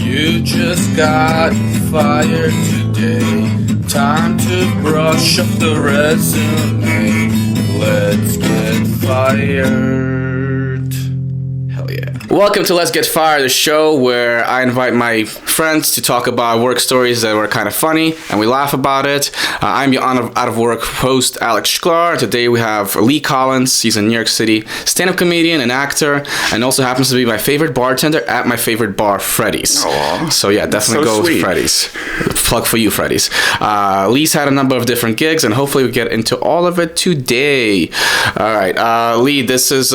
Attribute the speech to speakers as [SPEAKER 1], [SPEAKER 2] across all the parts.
[SPEAKER 1] You just got fired today. Time to brush up the resume. Let's get fired. Hell yeah. Welcome to Let's Get Fired, the show where I invite my friends to talk about work stories that were kind of funny and we laugh about it. I'm your out of work host, Alex Shklar. Today we have Lee Collins. He's a New York City stand-up comedian and actor, and also happens to be my favorite bartender at my favorite bar, Freddy's.
[SPEAKER 2] Aww.
[SPEAKER 1] So yeah, definitely go with Freddy's. Plug for you, Freddy's. Lee's had a number of different gigs, and hopefully we get into all of it today. All right, Lee, this is...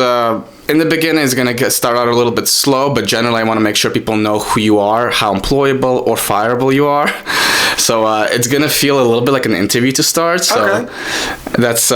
[SPEAKER 1] in the beginning, it's going to start out a little bit slow, but generally I want to make sure people know who you are, how employable or fireable you are. So it's going to feel a little bit like an interview to start. So
[SPEAKER 2] okay.
[SPEAKER 1] That's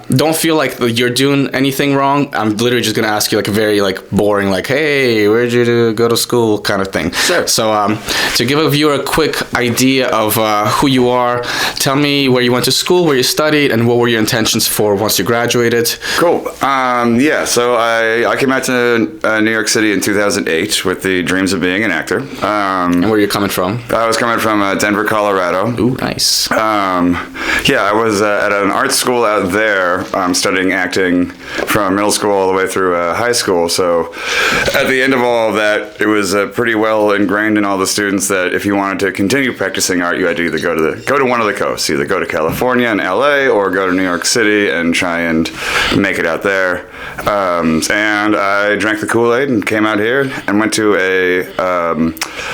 [SPEAKER 1] don't feel like you're doing anything wrong. I'm literally just going to ask you like a very like boring, like, hey, where'd you go to school kind of thing.
[SPEAKER 2] Sure.
[SPEAKER 1] So to give a viewer a quick idea of who you are, tell me where you went to school, where you studied, and what were your intentions for once you graduated.
[SPEAKER 2] Cool. Yeah, so I came out to New York City in 2008 with the dreams of being an actor.
[SPEAKER 1] And where are you coming from?
[SPEAKER 2] I was coming from Denver, Colorado.
[SPEAKER 1] Ooh, nice.
[SPEAKER 2] Yeah, I was at an art school out there studying acting from middle school all the way through high school. So at the end of all of that, it was pretty well ingrained in all the students that if you wanted to continue practicing art, you had to either go to one of the coasts, either go to California and LA or go to New York City and try and make it out there. And I drank the Kool-Aid and came out here and went to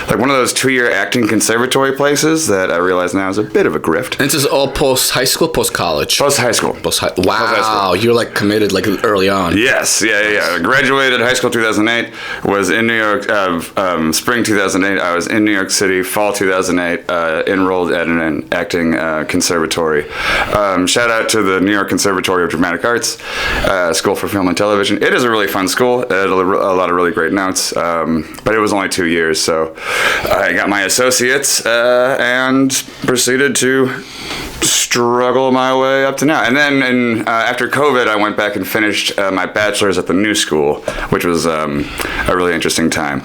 [SPEAKER 2] like one of those 2-year acting conservatory places that I realize now is a bit of a grift.
[SPEAKER 1] And this is all post-high school, post-college?
[SPEAKER 2] Post-high school.
[SPEAKER 1] Wow,
[SPEAKER 2] Post-high school.
[SPEAKER 1] You're like committed like early on.
[SPEAKER 2] Yes, yeah. Graduated high school 2008, was in New York, spring 2008, I was in New York City, fall 2008, enrolled at an acting conservatory. Shout out to the New York Conservatory of Dramatic Arts, School for Film and Television. It is a really fun school. It had a lot of really great notes, but it was only 2 years, so I got my associates and proceeded to struggle my way up to now. And then after COVID, I went back and finished my bachelor's at the new school, which was a really interesting time.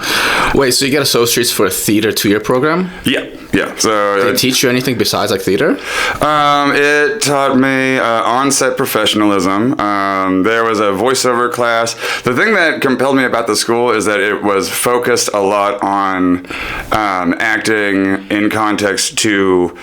[SPEAKER 1] Wait, so you get associates for a theater 2-year program?
[SPEAKER 2] Yeah. So
[SPEAKER 1] did it teach you anything besides like theater?
[SPEAKER 2] It taught me on-set professionalism. There was a voiceover class. The thing that compelled me about the school is that it was focused a lot on acting in context to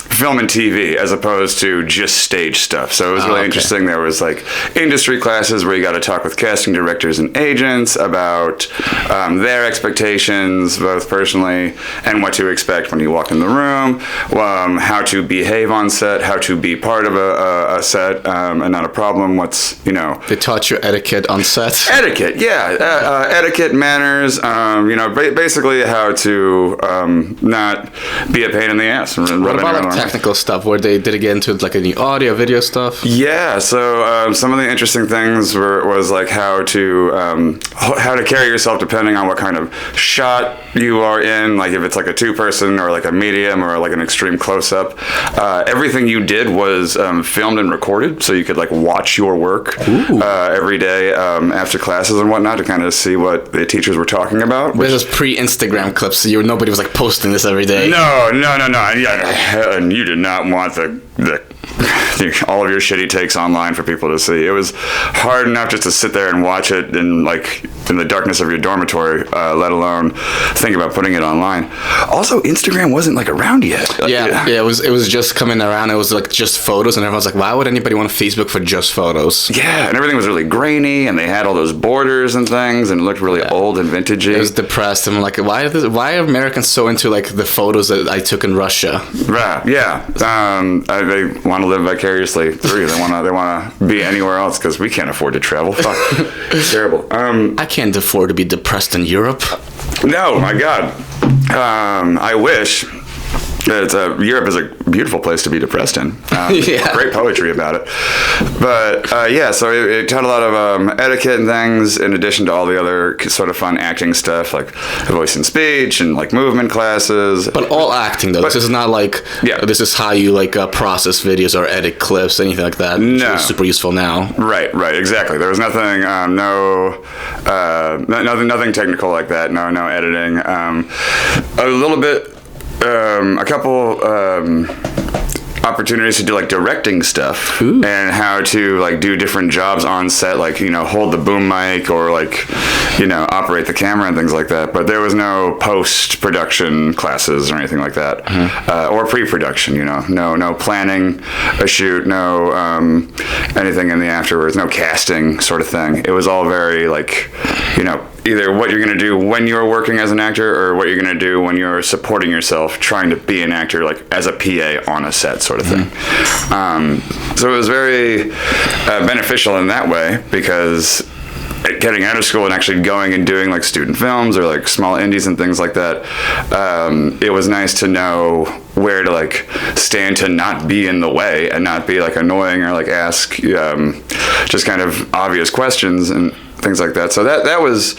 [SPEAKER 2] film and TV as opposed to just stage stuff. So it was really interesting. There was like industry classes where you got to talk with casting directors and agents about their expectations, both personally and what to expect when you walk in the room, how to behave on set, how to be part of a set and not a problem. They taught you etiquette on set? Etiquette, yeah. Etiquette, manners, basically how to not be a pain in the ass.
[SPEAKER 1] What about like technical stuff? Did it get into like any audio, video stuff? Yeah, so some of the interesting things was like how to carry yourself depending on what kind of shot you are in, like if it's like a 2-person or like a medium or like an extreme close-up. Everything you did was filmed and recorded, so you could like watch your work every day after classes and whatnot to kind of see what the teachers were talking about. This was pre-Instagram clips, so nobody was like posting this every day. No. Yeah, and you did not want the all of your shitty takes online for people to see. It was hard enough just to sit there and watch it in the darkness of your dormitory, let alone think about putting it online. Also, Instagram wasn't like around yet. It was just coming around. It was like just photos, and everyone's like, why would anybody want Facebook for just photos? Yeah, and everything was really grainy, and they had all those borders and things, and it looked really old and vintagey. It was depressed. I'm like, why are Americans so into like the photos that I took in Russia? Right. Yeah. They want to live vicariously through. They want to be anywhere else because we can't afford to travel. Fuck. It's terrible. I can't afford to be depressed in Europe. No, my God. I wish.
[SPEAKER 2] Europe is a beautiful place to be depressed in. Great poetry about it. But so it taught a lot of etiquette and things, in addition to all the other sort of fun acting stuff, like voice and speech and like movement classes.
[SPEAKER 1] But all acting though. This is not like this is how you like process videos or edit clips, anything like that.
[SPEAKER 2] No,
[SPEAKER 1] which is super useful now.
[SPEAKER 2] Right, exactly. There was nothing, nothing technical like that. No editing. A little bit. A couple opportunities to do like directing stuff. Ooh. And how to like do different jobs on set, like hold the boom mic or like operate the camera and things like that. But there was no post-production classes or anything like that. Mm-hmm. Or pre-production. No planning a shoot, no anything in the afterwards, no casting sort of thing. It was all very like either what you're going to do when you're working as an actor or what you're going to do when you're supporting yourself trying to be an actor, like as a PA on a set sort of thing. Mm-hmm. So it was very beneficial in that way, because getting out of school and actually going and doing like student films or like small indies and things like that, it was nice to know where to like stand to not be in the way and not be like annoying or like ask just kind of obvious questions and things like that. So that was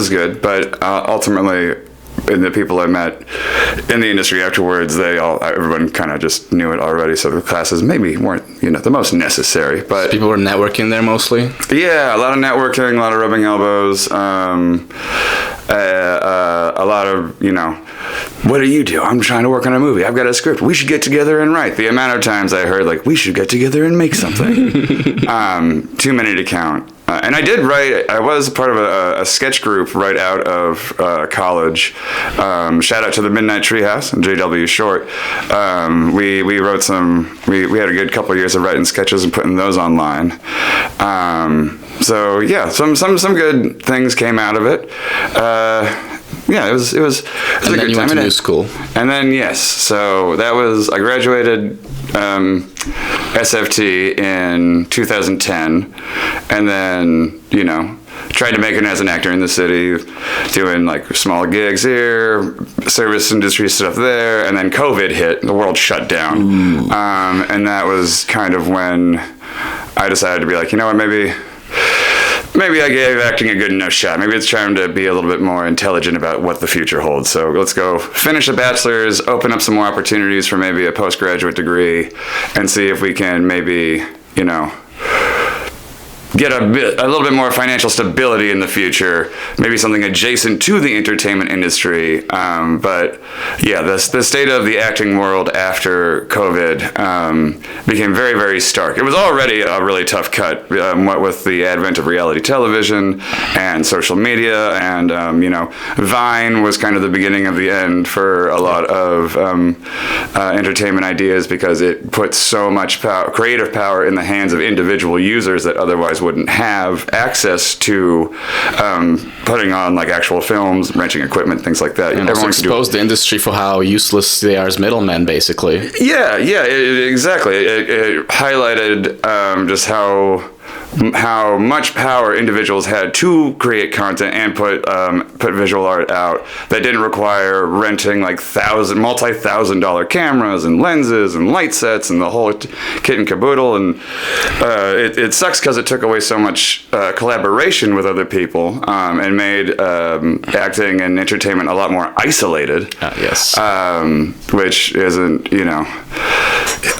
[SPEAKER 2] good, but ultimately, the people I met in the industry afterwards, everyone kind of just knew it already. So the classes maybe weren't the most necessary, but
[SPEAKER 1] people were networking there mostly.
[SPEAKER 2] Yeah, a lot of networking, a lot of rubbing elbows, a lot of what do you do? I'm trying to work on a movie. I've got a script. We should get together and write. The amount of times I heard like we should get together and make something, too many to count. And I did write. I was part of a sketch group right out of college. Shout out to the Midnight Treehouse and J.W. Short. We wrote some. We had a good couple of years of writing sketches and putting those online. So yeah, some good things came out of it. It was a good time. And then
[SPEAKER 1] you went to new school.
[SPEAKER 2] And then so that was I graduated SFT in 2010, and then tried to make it as an actor in the city, doing like small gigs here, service industry stuff there, and then COVID hit, the world shut down, and that was kind of when I decided to be like, what, maybe I gave acting a good enough shot. Maybe it's time to be a little bit more intelligent about what the future holds. So let's go finish a bachelor's, open up some more opportunities for maybe a postgraduate degree, and see if we can maybe, get a little bit more financial stability in the future, maybe something adjacent to the entertainment industry. But the state of the acting world after COVID became very, very stark. It was already a really tough cut, what with the advent of reality television and social media, and Vine was kind of the beginning of the end for a lot of entertainment ideas, because it put so much creative power in the hands of individual users that otherwise wouldn't have access to putting on like actual films, renting equipment, things like that.
[SPEAKER 1] And also exposed the industry for how useless they are as middlemen, basically.
[SPEAKER 2] Exactly. It highlighted just how much power individuals had to create content and put visual art out that didn't require renting like multi-$1,000 cameras and lenses and light sets and the whole kit and caboodle. And it sucks because it took away so much collaboration with other people and made acting and entertainment a lot more isolated.
[SPEAKER 1] Yes.
[SPEAKER 2] Which isn't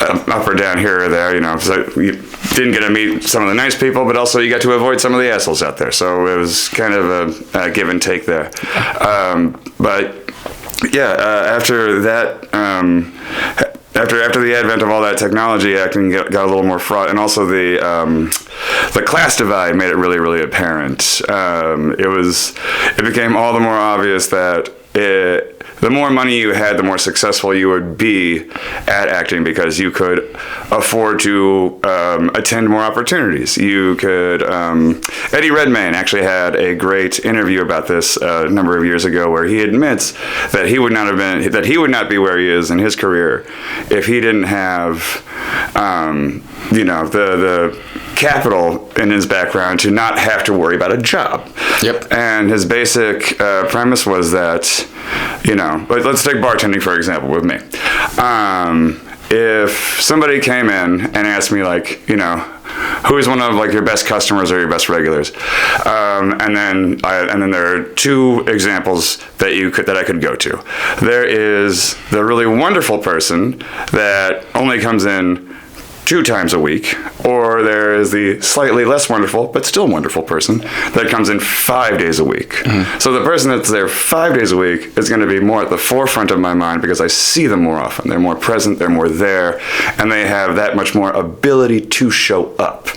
[SPEAKER 2] up or down here or there. So you didn't get to meet some of the nice people, but also you got to avoid some of the assholes out there. So it was kind of a give and take there. After that, after the advent of all that technology, acting got a little more fraught, and also the class divide made it really, really apparent. It became all the more obvious that the more money you had, the more successful you would be at acting, because you could afford to attend more opportunities. You could. Eddie Redmayne actually had a great interview about this a number of years ago, where he admits that he would not be where he is in his career if he didn't have, capital in his background to not have to worry about a job.
[SPEAKER 1] Yep.
[SPEAKER 2] And his basic premise was that, you know, let's take bartending for example with me. If somebody came in and asked me, like, you know, who is one of like your best customers or your best regulars, and then there are two examples that I could go to. There is the really wonderful person that only comes in 2 times a week, or there is the slightly less wonderful but still wonderful person that comes in 5 days a week. Mm-hmm. So the person that's there 5 days a week is going to be more at the forefront of my mind because I see them more often. They're more present, they're more there, and they have that much more ability to show up.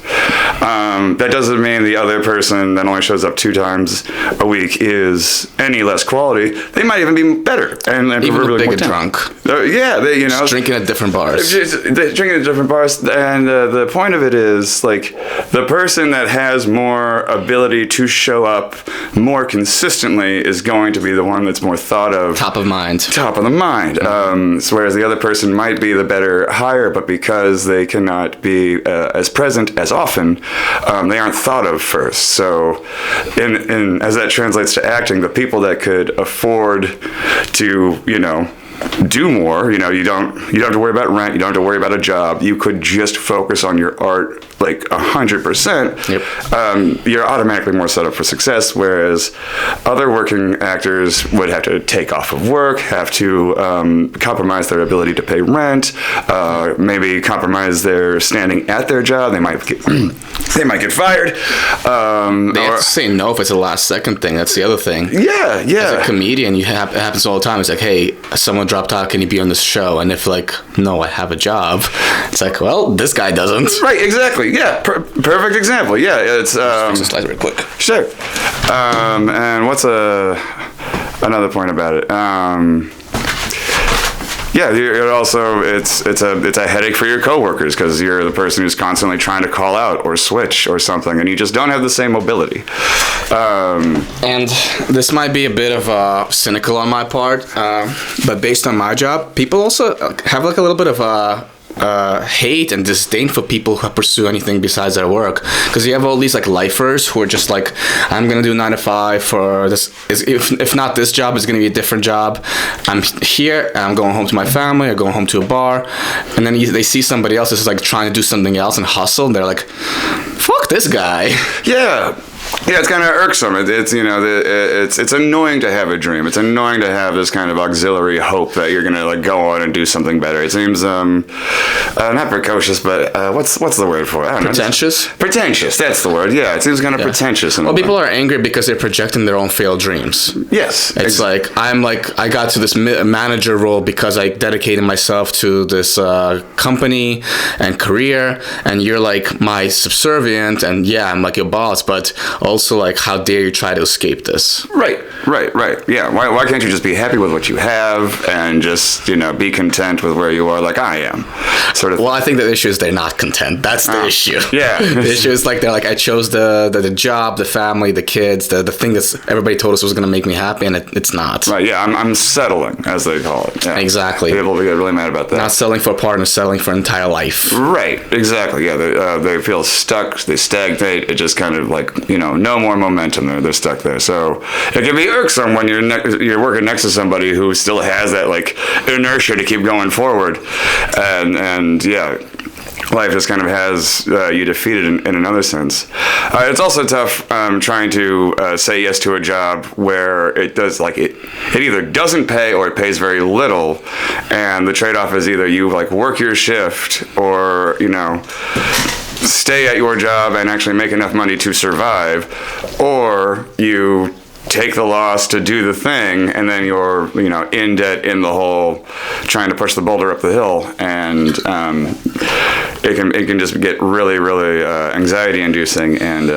[SPEAKER 2] That doesn't mean the other person that only shows up 2 times a week is any less quality. They might even be better and
[SPEAKER 1] even
[SPEAKER 2] really
[SPEAKER 1] bigger drunk.
[SPEAKER 2] Yeah, you know,
[SPEAKER 1] just drinking at different bars.
[SPEAKER 2] Drinking at different bars, and the point of it is, like, the person that has more ability to show up more consistently is going to be the one that's more thought of, top of the mind. So whereas the other person might be the better hire, but because they cannot be as present as often, they aren't thought of first. So, in as that translates to acting, the people that could afford to, you know, do more, you know, you don't have to worry about rent, you don't have to worry about a job, you could just focus on your art like 100%. Yep. You're automatically more set up for success, whereas other working actors would have to take off of work, have to compromise their ability to pay rent, maybe compromise their standing at their job. They might get fired.
[SPEAKER 1] They have to say no if it's a last second thing. That's the other thing.
[SPEAKER 2] Yeah.
[SPEAKER 1] As a comedian, it happens all the time. It's like, hey, someone dropped out, can you be on this show? And if like, no, I have a job, it's like, well, this guy doesn't.
[SPEAKER 2] Right, exactly. Yeah, perfect example. Yeah, it's
[SPEAKER 1] fix the slides real quick.
[SPEAKER 2] Sure. And what's another point about it? Yeah, it's a headache for your coworkers because you're the person who's constantly trying to call out or switch or something, and you just don't have the same mobility.
[SPEAKER 1] And this might be a bit of cynical on my part, but based on my job, people also have like a little bit of hate and disdain for people who pursue anything besides their work, because you have all these like lifers who are just like, I'm gonna do 9 to 5 for this, if not this job, it's gonna be a different job. I'm here, I'm going home to my family, or going home to a bar, and then they see somebody else is like trying to do something else and hustle, and they're like, fuck this guy.
[SPEAKER 2] Yeah, it's kind of irksome. It's you know, it's annoying to have a dream. It's annoying to have this kind of auxiliary hope that you're gonna like go on and do something better. It seems not precocious, but what's the word for it? I don't know. Pretentious. That's the word. Yeah, it seems kind of pretentious.
[SPEAKER 1] Well, people are angry because they're projecting their own failed dreams.
[SPEAKER 2] Yes,
[SPEAKER 1] it's like I got to this manager role because I dedicated myself to this company and career, and you're like my subservient, and yeah, I'm like your boss, but also like, how dare you try to escape this?
[SPEAKER 2] Right. Yeah, why can't you just be happy with what you have and just, you know, be content with where you are, like I am, sort of.
[SPEAKER 1] Well, I think the issue is they're not content. That's the issue.
[SPEAKER 2] Yeah.
[SPEAKER 1] The issue is like, they're like, I chose the job, the family, the kids, the thing that everybody told us was going to make me happy, and it's not.
[SPEAKER 2] Right, yeah, I'm settling, as they call it. Yeah.
[SPEAKER 1] Exactly.
[SPEAKER 2] People get really mad about that.
[SPEAKER 1] Not settling for a partner, settling for an entire life.
[SPEAKER 2] Right, exactly, yeah. They feel stuck, they stagnate, it just kind of like, you know, no more momentum there. They're stuck there. So it can be irksome when you're working next to somebody who still has that like inertia to keep going forward, and yeah, life just kind of has you defeated in another sense. It's also tough trying to say yes to a job where it does like it either doesn't pay or it pays very little, and the trade-off is either you like work your shift or, you know, stay at your job and actually make enough money to survive, or you take the loss to do the thing, and then you're, you know, in debt, in the hole, trying to push the boulder up the hill, and it can just get really, really anxiety inducing, and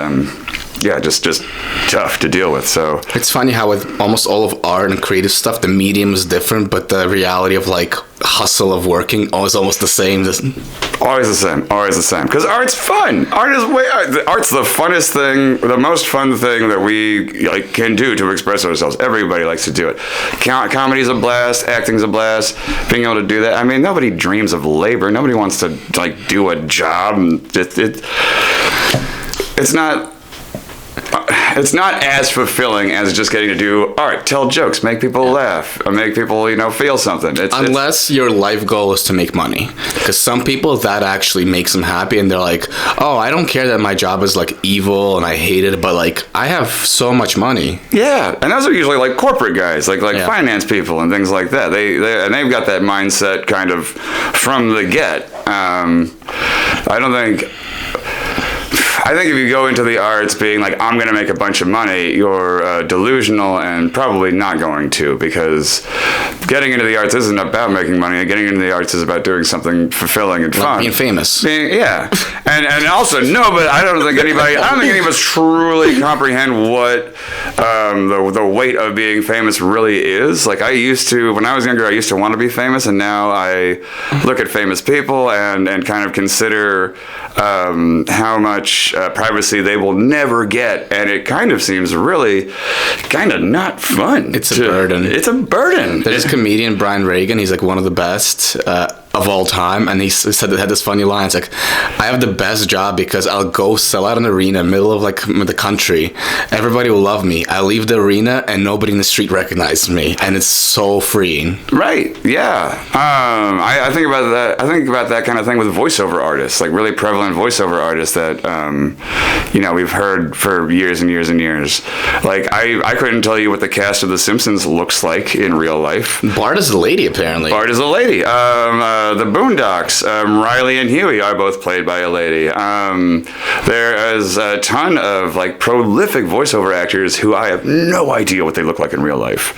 [SPEAKER 2] just tough to deal with. So
[SPEAKER 1] it's funny how with almost all of art and creative stuff, the medium is different, but the reality of like hustle of working is almost the same.
[SPEAKER 2] Always the same. Because art's fun. Art's the funnest thing, the most fun thing that we like can do to express ourselves. Everybody likes to do it. Comedy's a blast. Acting's a blast. Being able to do that. I mean, nobody dreams of labor. Nobody wants to like do a job. It's not as fulfilling as just getting to do art, tell jokes, make people laugh, or make people, feel something.
[SPEAKER 1] Unless your life goal is to make money. Because some people, that actually makes them happy, and they're like, oh, I don't care that my job is like evil and I hate it, but like I have so much money.
[SPEAKER 2] Yeah, and those are usually like corporate guys, like finance people and things like that. They've got that mindset kind of from the get. I think if you go into the arts being like, I'm going to make a bunch of money, you're delusional and probably not going to, because getting into the arts isn't about making money. Getting into the arts is about doing something fulfilling and fun.
[SPEAKER 1] Being famous.
[SPEAKER 2] And also, but I don't think any of us truly comprehend what the weight of being famous really is. Like when I was younger, I used to want to be famous, and now I look at famous people and kind of consider how much privacy they will never get, and it kind of seems really kind of not fun.
[SPEAKER 1] It's a burden.
[SPEAKER 2] There's
[SPEAKER 1] a comedian, Brian Regan. He's like one of the best of all time, and he said had this funny line. It's like, I have the best job because I'll go sell out an arena in the middle of like the country. Everybody will love me. I leave the arena and nobody in the street recognizes me, and it's so freeing.
[SPEAKER 2] Right? Yeah. I think about that. I think about that kind of thing with voiceover artists, like really prevalent voiceover artists that we've heard for years and years and years. Like I couldn't tell you what the cast of The Simpsons looks like in real life.
[SPEAKER 1] Bart is a lady, apparently.
[SPEAKER 2] Bart is a lady. The Boondocks, Riley and Huey are both played by a lady. There is a ton of like prolific voiceover actors who I have no idea what they look like in real life.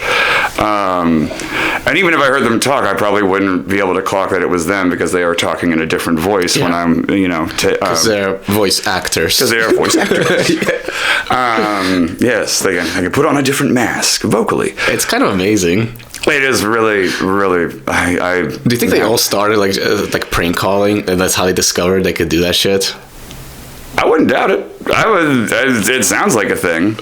[SPEAKER 2] And even if I heard them talk, I probably wouldn't be able to clock that it was them, because they are talking in a different voice when I'm,
[SPEAKER 1] because they're voice actors.
[SPEAKER 2] Because they are voice actors. Yes, they can put on a different mask vocally.
[SPEAKER 1] It's kind of amazing.
[SPEAKER 2] It is really, really.
[SPEAKER 1] Do you think they all started like prank calling, and that's how they discovered they could do that shit?
[SPEAKER 2] I wouldn't doubt it. It sounds like a thing.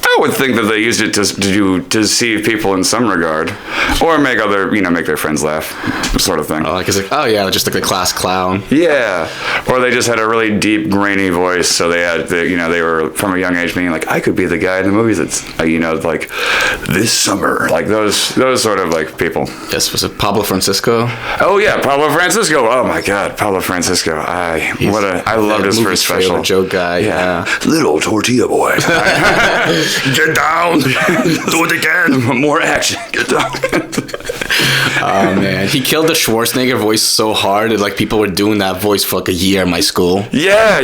[SPEAKER 2] I would think that they used it to deceive people in some regard, or make their friends laugh, sort of thing.
[SPEAKER 1] Just like a class clown.
[SPEAKER 2] Yeah, or they just had a really deep, grainy voice, so they were from a young age being like, I could be the guy in the movies that's like this summer, like those sort of like people.
[SPEAKER 1] Yes, was it Pablo Francisco?
[SPEAKER 2] Oh yeah, Pablo Francisco. Oh my God, Pablo Francisco. I loved his first special.
[SPEAKER 1] Joke guy. Yeah.
[SPEAKER 2] Little tortilla boy. Get down. Do it again. More action. Get down.
[SPEAKER 1] Oh man, he killed the Schwarzenegger voice so hard that like people were doing that voice for like a year in my school.
[SPEAKER 2] Yeah.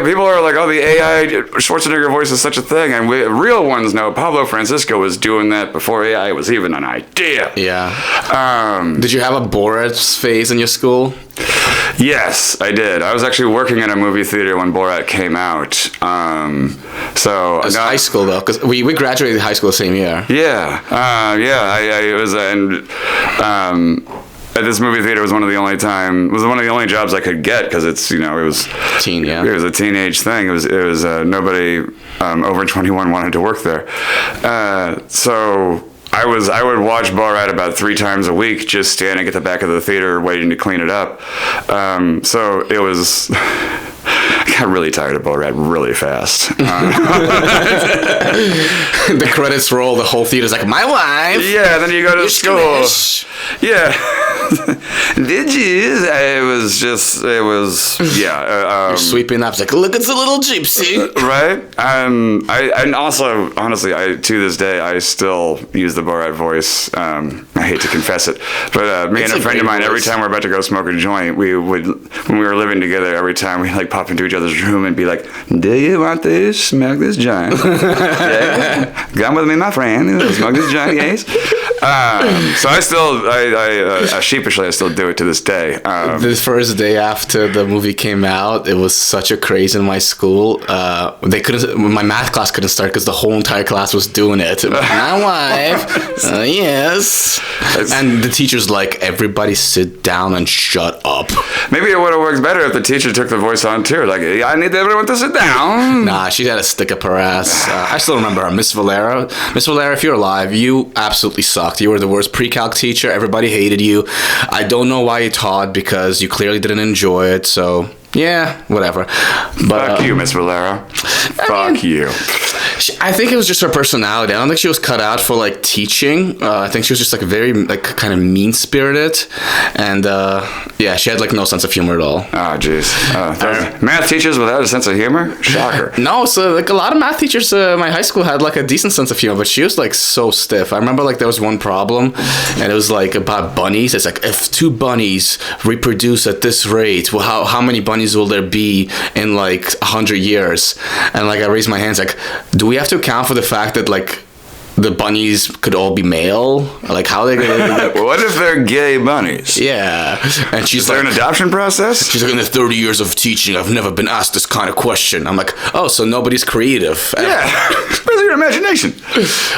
[SPEAKER 2] People are like, oh, the AI Schwarzenegger voice is such a thing, and real ones know Pablo Francisco was doing that before AI was even an idea.
[SPEAKER 1] Yeah. Did you have a Borat phase in your school?
[SPEAKER 2] Yes, I did. I was actually working in a movie theater when Borat came out. It was
[SPEAKER 1] high school though, because we graduated high school the same year.
[SPEAKER 2] Yeah. I was at this movie theater was one of the only jobs I could get, because it was
[SPEAKER 1] teen. Yeah.
[SPEAKER 2] It was a teenage thing. It was nobody over 21 wanted to work there. So I would watch Borat about 3 times a week, just standing at the back of the theater waiting to clean it up. So it was. I got really tired of Borat really fast.
[SPEAKER 1] The credits roll, the whole theater's like, my wife.
[SPEAKER 2] Yeah, then you go to school. Yeah. Did you?
[SPEAKER 1] You're sweeping up, it's like, look, it's a little gypsy.
[SPEAKER 2] Right? And also, honestly, to this day, I still use the Borat voice. I hate to confess it, but me and a friend of mine, every time we're about to go smoke a joint, when we were living together, every time we like pop into each other's room and be like, do you want this? Smoke this joint. Yeah. Come with me, my friend. Smoke this joint, yes. So sheepishly, I still do it to this day.
[SPEAKER 1] The first day after the movie came out, it was such a craze in my school. My math class couldn't start because the whole entire class was doing it. My wife, yes. And the teacher's like, everybody sit down and shut up.
[SPEAKER 2] Maybe it would have worked better if the teacher took the voice on too. Like, I need everyone to sit down.
[SPEAKER 1] Nah, she had a stick up her ass. I still remember her, Miss Valera. Miss Valera, if you're alive, you absolutely sucked. You were the worst pre-calc teacher. Everybody hated you. I don't know why you taught because you clearly didn't enjoy it. So yeah, whatever. But
[SPEAKER 2] fuck you, Miss Valera. Fuck you.
[SPEAKER 1] I think it was just her personality. I don't think she was cut out for like teaching. I think she was just like very like kind of mean spirited, and yeah, she had like no sense of humor at all.
[SPEAKER 2] Oh jeez. Math teachers without a sense of humor? Shocker.
[SPEAKER 1] No, so like a lot of math teachers in my high school had like a decent sense of humor, but she was like so stiff. I remember like there was one problem, and it was like about bunnies. It's like, if 2 bunnies reproduce at this rate, well, how many bunnies will there be in like 100 years? And like I raised my hands like, do we have to account for the fact that like the bunnies could all be male? Like, how are they gonna
[SPEAKER 2] what if they're gay bunnies?
[SPEAKER 1] Yeah. And she's
[SPEAKER 2] like, is there an adoption process?
[SPEAKER 1] She's like, in the 30 years of teaching, I've never been asked this kind of question. I'm like, oh, so nobody's creative.
[SPEAKER 2] Yeah. Where's your imagination?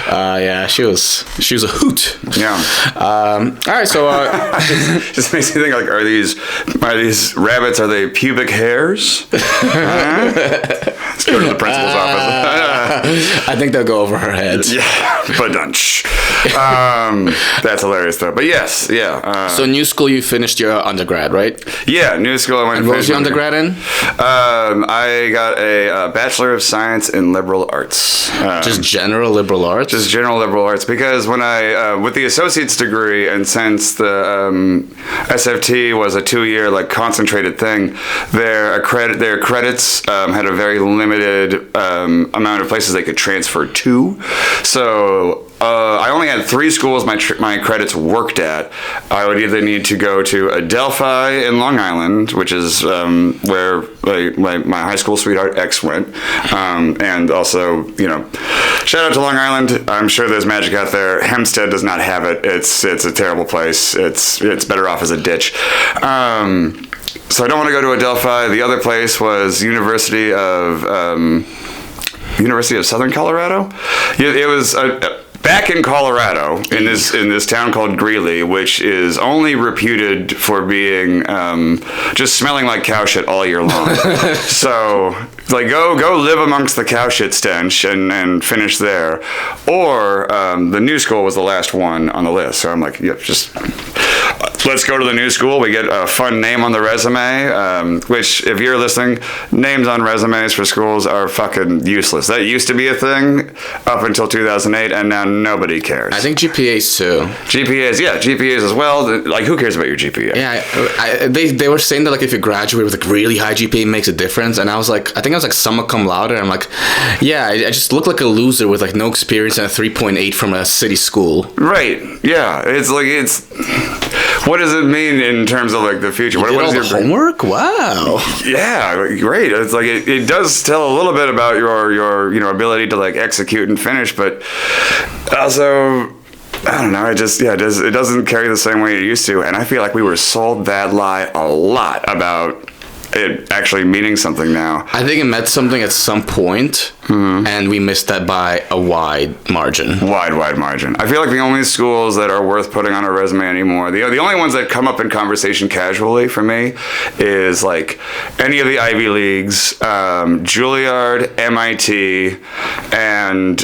[SPEAKER 1] Yeah, she was a hoot.
[SPEAKER 2] Yeah.
[SPEAKER 1] All right, so
[SPEAKER 2] just makes me think like, are these rabbits, are they pubic hairs? Let's go to the principal's office.
[SPEAKER 1] I think they'll go over her head.
[SPEAKER 2] Yeah. But that's hilarious though. But yes, yeah.
[SPEAKER 1] So new school, you finished your undergrad, right?
[SPEAKER 2] Yeah, new school. I went.
[SPEAKER 1] And what was your undergrad in?
[SPEAKER 2] I got a Bachelor of Science in Liberal Arts.
[SPEAKER 1] Just general liberal arts.
[SPEAKER 2] Just general liberal arts, because when I with the associate's degree, and since the SFT was a 2-year like concentrated thing, their credits had a very limited amount of places they could transfer to. So I only had 3 schools my credits worked at. I would either need to go to Adelphi in Long Island, which is where my high school sweetheart ex went, and also, you know, shout out to Long Island. I'm sure there's magic out there. Hempstead does not have it. It's a terrible place. It's better off as a ditch. So I don't want to go to Adelphi. The other place was University of Southern Colorado. It was back in Colorado, in this town called Greeley, which is only reputed for being just smelling like cow shit all year long. So like go live amongst the cow shit stench and finish there. Or the new school was the last one on the list. So I'm like, yeah, just let's go to the new school. We get a fun name on the resume, which, if you're listening, names on resumes for schools are fucking useless. That used to be a thing up until 2008, and now nobody cares.
[SPEAKER 1] I think GPAs too.
[SPEAKER 2] GPAs as well. Like, who cares about your GPA?
[SPEAKER 1] Yeah, they were saying that like if you graduate with like really high GPA, it makes a difference. And I was like, I think I was like summa cum laude. And I'm like, yeah, I just look like a loser with like no experience and a 3.8 from a city school.
[SPEAKER 2] Right. Yeah. It's like what does it mean in terms of like the future?
[SPEAKER 1] What is your homework? Wow.
[SPEAKER 2] Yeah, great. It's like it does tell a little bit about your ability to like execute and finish, but also I don't know. It doesn't carry the same way it used to, and I feel like we were sold that lie a lot about it actually meaning something now.
[SPEAKER 1] I think it meant something at some point, and we missed that by a wide margin.
[SPEAKER 2] Wide margin. I feel like the only schools that are worth putting on a resume anymore, the only ones that come up in conversation casually for me, is like any of the Ivy Leagues, Juilliard, MIT, and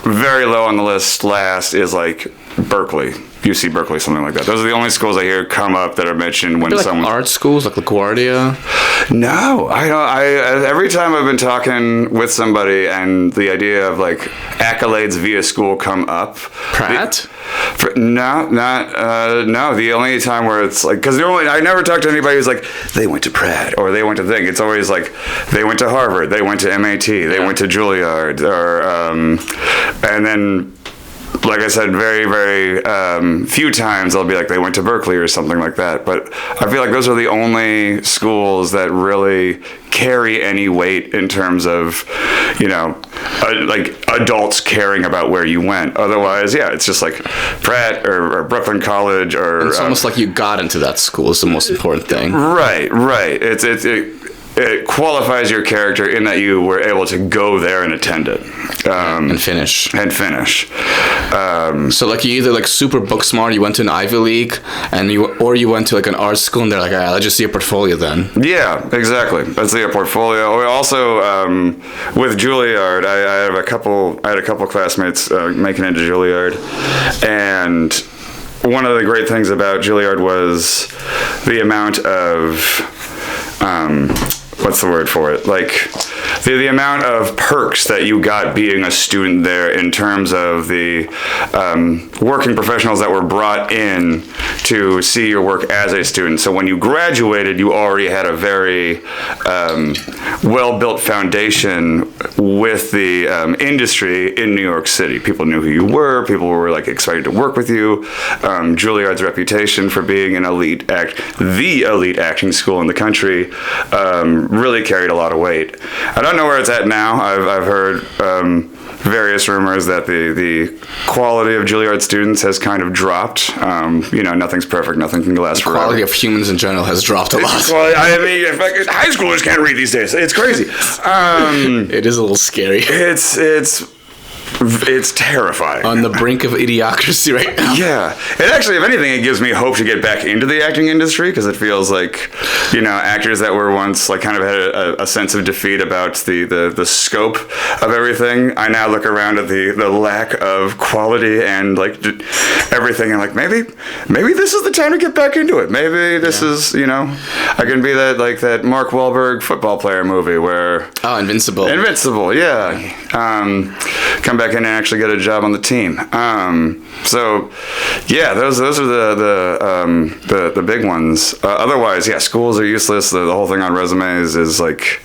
[SPEAKER 2] very low on the list last is like Berkeley. UC Berkeley, something like that. Those are the only schools I hear come up that are mentioned when someone...
[SPEAKER 1] art schools, like LaGuardia?
[SPEAKER 2] No, I don't. Every time I've been talking with somebody and the idea of like accolades via school come up.
[SPEAKER 1] Pratt?
[SPEAKER 2] No. The only time where it's like, because I never talk to anybody who's like, they went to Pratt or they went to thing. It's always like, they went to Harvard, they went to MIT, they went to Juilliard, or and then like I said, very, very few times they'll be like they went to Berkeley or something like that. But I feel like those are the only schools that really carry any weight in terms of, like adults caring about where you went. Otherwise, yeah, it's just like Pratt or Brooklyn College or.
[SPEAKER 1] It's almost like you got into that school is the most important thing.
[SPEAKER 2] Right. It qualifies your character in that you were able to go there and attend it.
[SPEAKER 1] And finish. So like you either like super book smart, you went to an Ivy League, or you went to like an art school and they're like, all right, let's just see a portfolio then.
[SPEAKER 2] Yeah, exactly. Let's see a portfolio. We also, with Juilliard, I had a couple classmates making it to Juilliard, and one of the great things about Juilliard was the amount of what's the word for it? Like the amount of perks that you got being a student there in terms of the working professionals that were brought in to see your work as a student. So when you graduated, you already had a very well-built foundation with the industry in New York City. People knew who you were. People were like excited to work with you. Juilliard's reputation for being the elite acting school in the country really carried a lot of weight. I don't know where it's at now. I've heard various rumors that the quality of Juilliard students has kind of dropped. Nothing's perfect. Nothing can last forever.
[SPEAKER 1] The quality of humans in general has dropped a lot.
[SPEAKER 2] Well, I mean, high schoolers can't read these days. It's crazy.
[SPEAKER 1] It is a little scary.
[SPEAKER 2] It's terrifying.
[SPEAKER 1] On the brink of idiocracy right now.
[SPEAKER 2] Yeah. It actually, if anything, it gives me hope to get back into the acting industry, because it feels like, actors that were once like kind of had a sense of defeat about the scope of everything. I now look around at the lack of quality and like everything, and like maybe this is the time to get back into it. Maybe this is, I can be that Mark Wahlberg football player movie where
[SPEAKER 1] Invincible.
[SPEAKER 2] Yeah. Come back in and actually get a job on the team. So yeah, those are the big ones. Otherwise, yeah, schools are useless. The whole thing on resumes is like,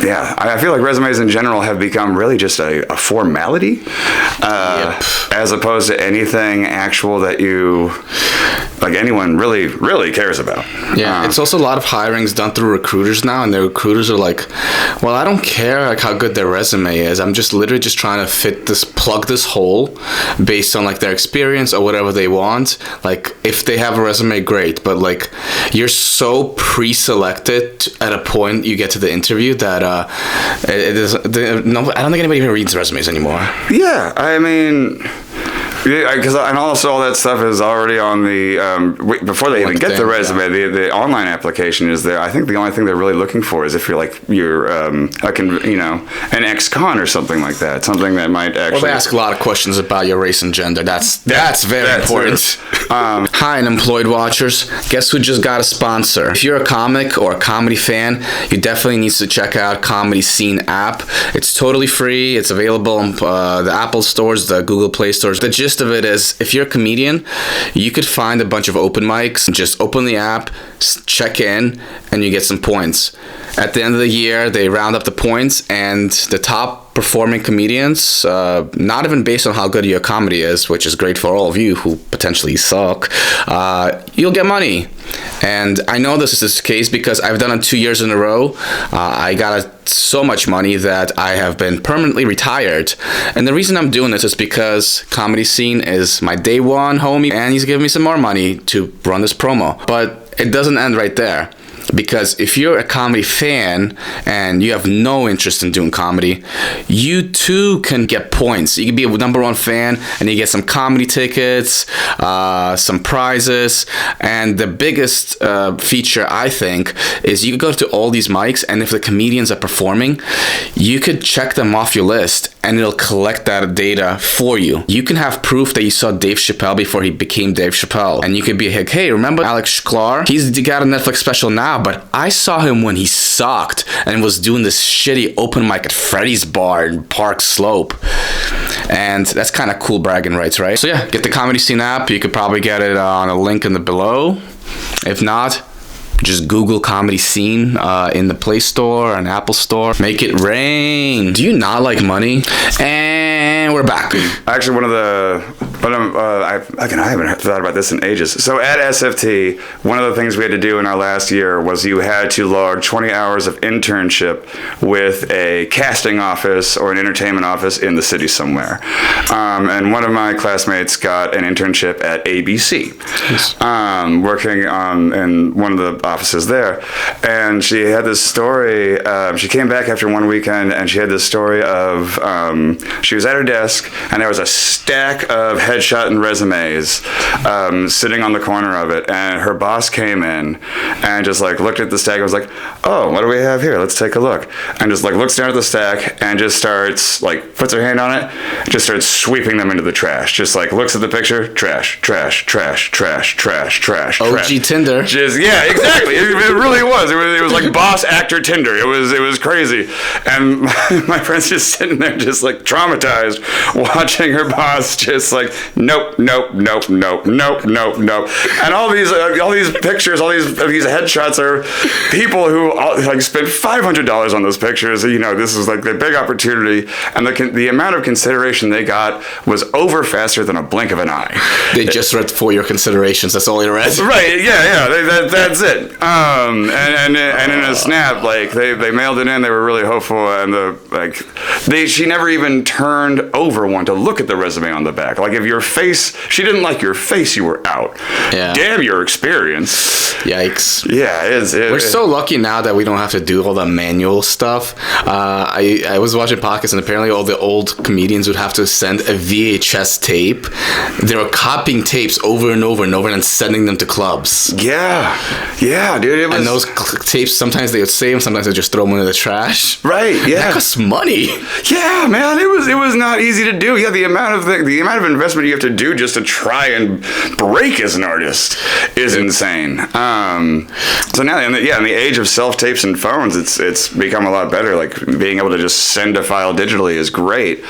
[SPEAKER 2] yeah, I feel like resumes in general have become really just a formality, as opposed to anything actual that anyone really cares about.
[SPEAKER 1] Yeah, it's also a lot of hirings done through recruiters now, and the recruiters are like, well, I don't care like how good their resume is. I'm just literally just trying to plug this hole based on like their experience or whatever they want. Like if they have a resume, great, but like you're so pre-selected at a point you get to the interview that I don't think anybody even reads resumes anymore.
[SPEAKER 2] Yeah, I mean, because and also all that stuff is already on the before they even get the resume. Yeah. The online application is there. I think the only thing they're really looking for is if you're an ex-con or something like that. Something that might actually.
[SPEAKER 1] Well, they ask a lot of questions about your race and gender. That's very important. Hi, unemployed watchers. Guess who just got a sponsor? If you're a comic or a comedy fan, you definitely need to check out Comedy Scene app. It's totally free. It's available on the Apple stores, the Google Play stores. The gist of it is, if you're a comedian, you could find a bunch of open mics, just open the app, check in, and you get some points. At the end of the year, they round up the points, and the top performing comedians, not even based on how good your comedy is, which is great for all of you who potentially suck, you'll get money. And I know this is the case because I've done it 2 years in a row. I got so much money that I have been permanently retired. And the reason I'm doing this is because Comedy Scene is my day one homie, and he's giving me some more money to run this promo. But it doesn't end right there. Because if you're a comedy fan and you have no interest in doing comedy, you too can get points. You can be a number one fan and you get some comedy tickets, some prizes, and the biggest feature, I think, is you can go to all these mics, and if the comedians are performing, you could check them off your list and it'll collect that data for you. You can have proof that you saw Dave Chappelle before he became Dave Chappelle, and you could be like, hey, remember Alex Shklar? He's got a Netflix special now, but I saw him when he sucked and was doing this shitty open mic at Freddy's Bar in Park Slope. And that's kind of cool bragging rights, right? So yeah, get the Comedy Scene app. You could probably get it on a link in the below. If not,
[SPEAKER 3] Just Google comedy scene in the Play Store and Apple Store. Make it rain. Do you not like money? And we're back.
[SPEAKER 2] Actually, I haven't thought about this in ages. So at SFT, one of the things we had to do in our last year was you had to log 20 hours of internship with a casting office or an entertainment office in the city somewhere. And one of my classmates got an internship at ABC, working in one of the offices there. And she had this story. She came back after one weekend, and she had this story of she was at her desk, and there was a stack of headshot and resumes sitting on the corner of it. And her boss came in and just like looked at the stack and was like, "Oh, what do we have here? Let's take a look." And just like looks down at the stack and just starts like puts her hand on it, just starts sweeping them into the trash. Just like looks at the picture, trash, trash, trash, trash, trash, trash.
[SPEAKER 3] OG
[SPEAKER 2] trash.
[SPEAKER 3] Tinder.
[SPEAKER 2] Just yeah, exactly. It really was. It was like boss actor Tinder. It was crazy. And my friend's just sitting there, just like traumatized, watching her boss just like nope, nope, nope, nope, nope, nope, nope. And all these pictures, all these headshots are people who like spent $500 on those pictures. You know, this is like the big opportunity, and the amount of consideration they got was over faster than a blink of an eye.
[SPEAKER 3] They just read for your considerations. That's all they read.
[SPEAKER 2] Right? Yeah. That's it. And in a snap, like they mailed it in. They were really hopeful, and she never even turned over one to look at the resume on the back. Like if your face, she didn't like your face, you were out.
[SPEAKER 3] Yeah.
[SPEAKER 2] Damn your experience.
[SPEAKER 3] Yikes.
[SPEAKER 2] Yeah,
[SPEAKER 3] we're so lucky now that we don't have to do all the manual stuff. I was watching podcasts, and apparently all the old comedians would have to send a VHS tape. They were copying tapes over and over and over and sending them to clubs.
[SPEAKER 2] Yeah, dude.
[SPEAKER 3] And those tapes, sometimes they would save them, sometimes they just throw them into the trash.
[SPEAKER 2] Right. Yeah.
[SPEAKER 3] That costs money.
[SPEAKER 2] Yeah, man. It was not easy to do. Yeah, the amount of investment you have to do just to try and break as an artist is insane. So now, in the age of self-tapes and phones, it's become a lot better. Like being able to just send a file digitally is great.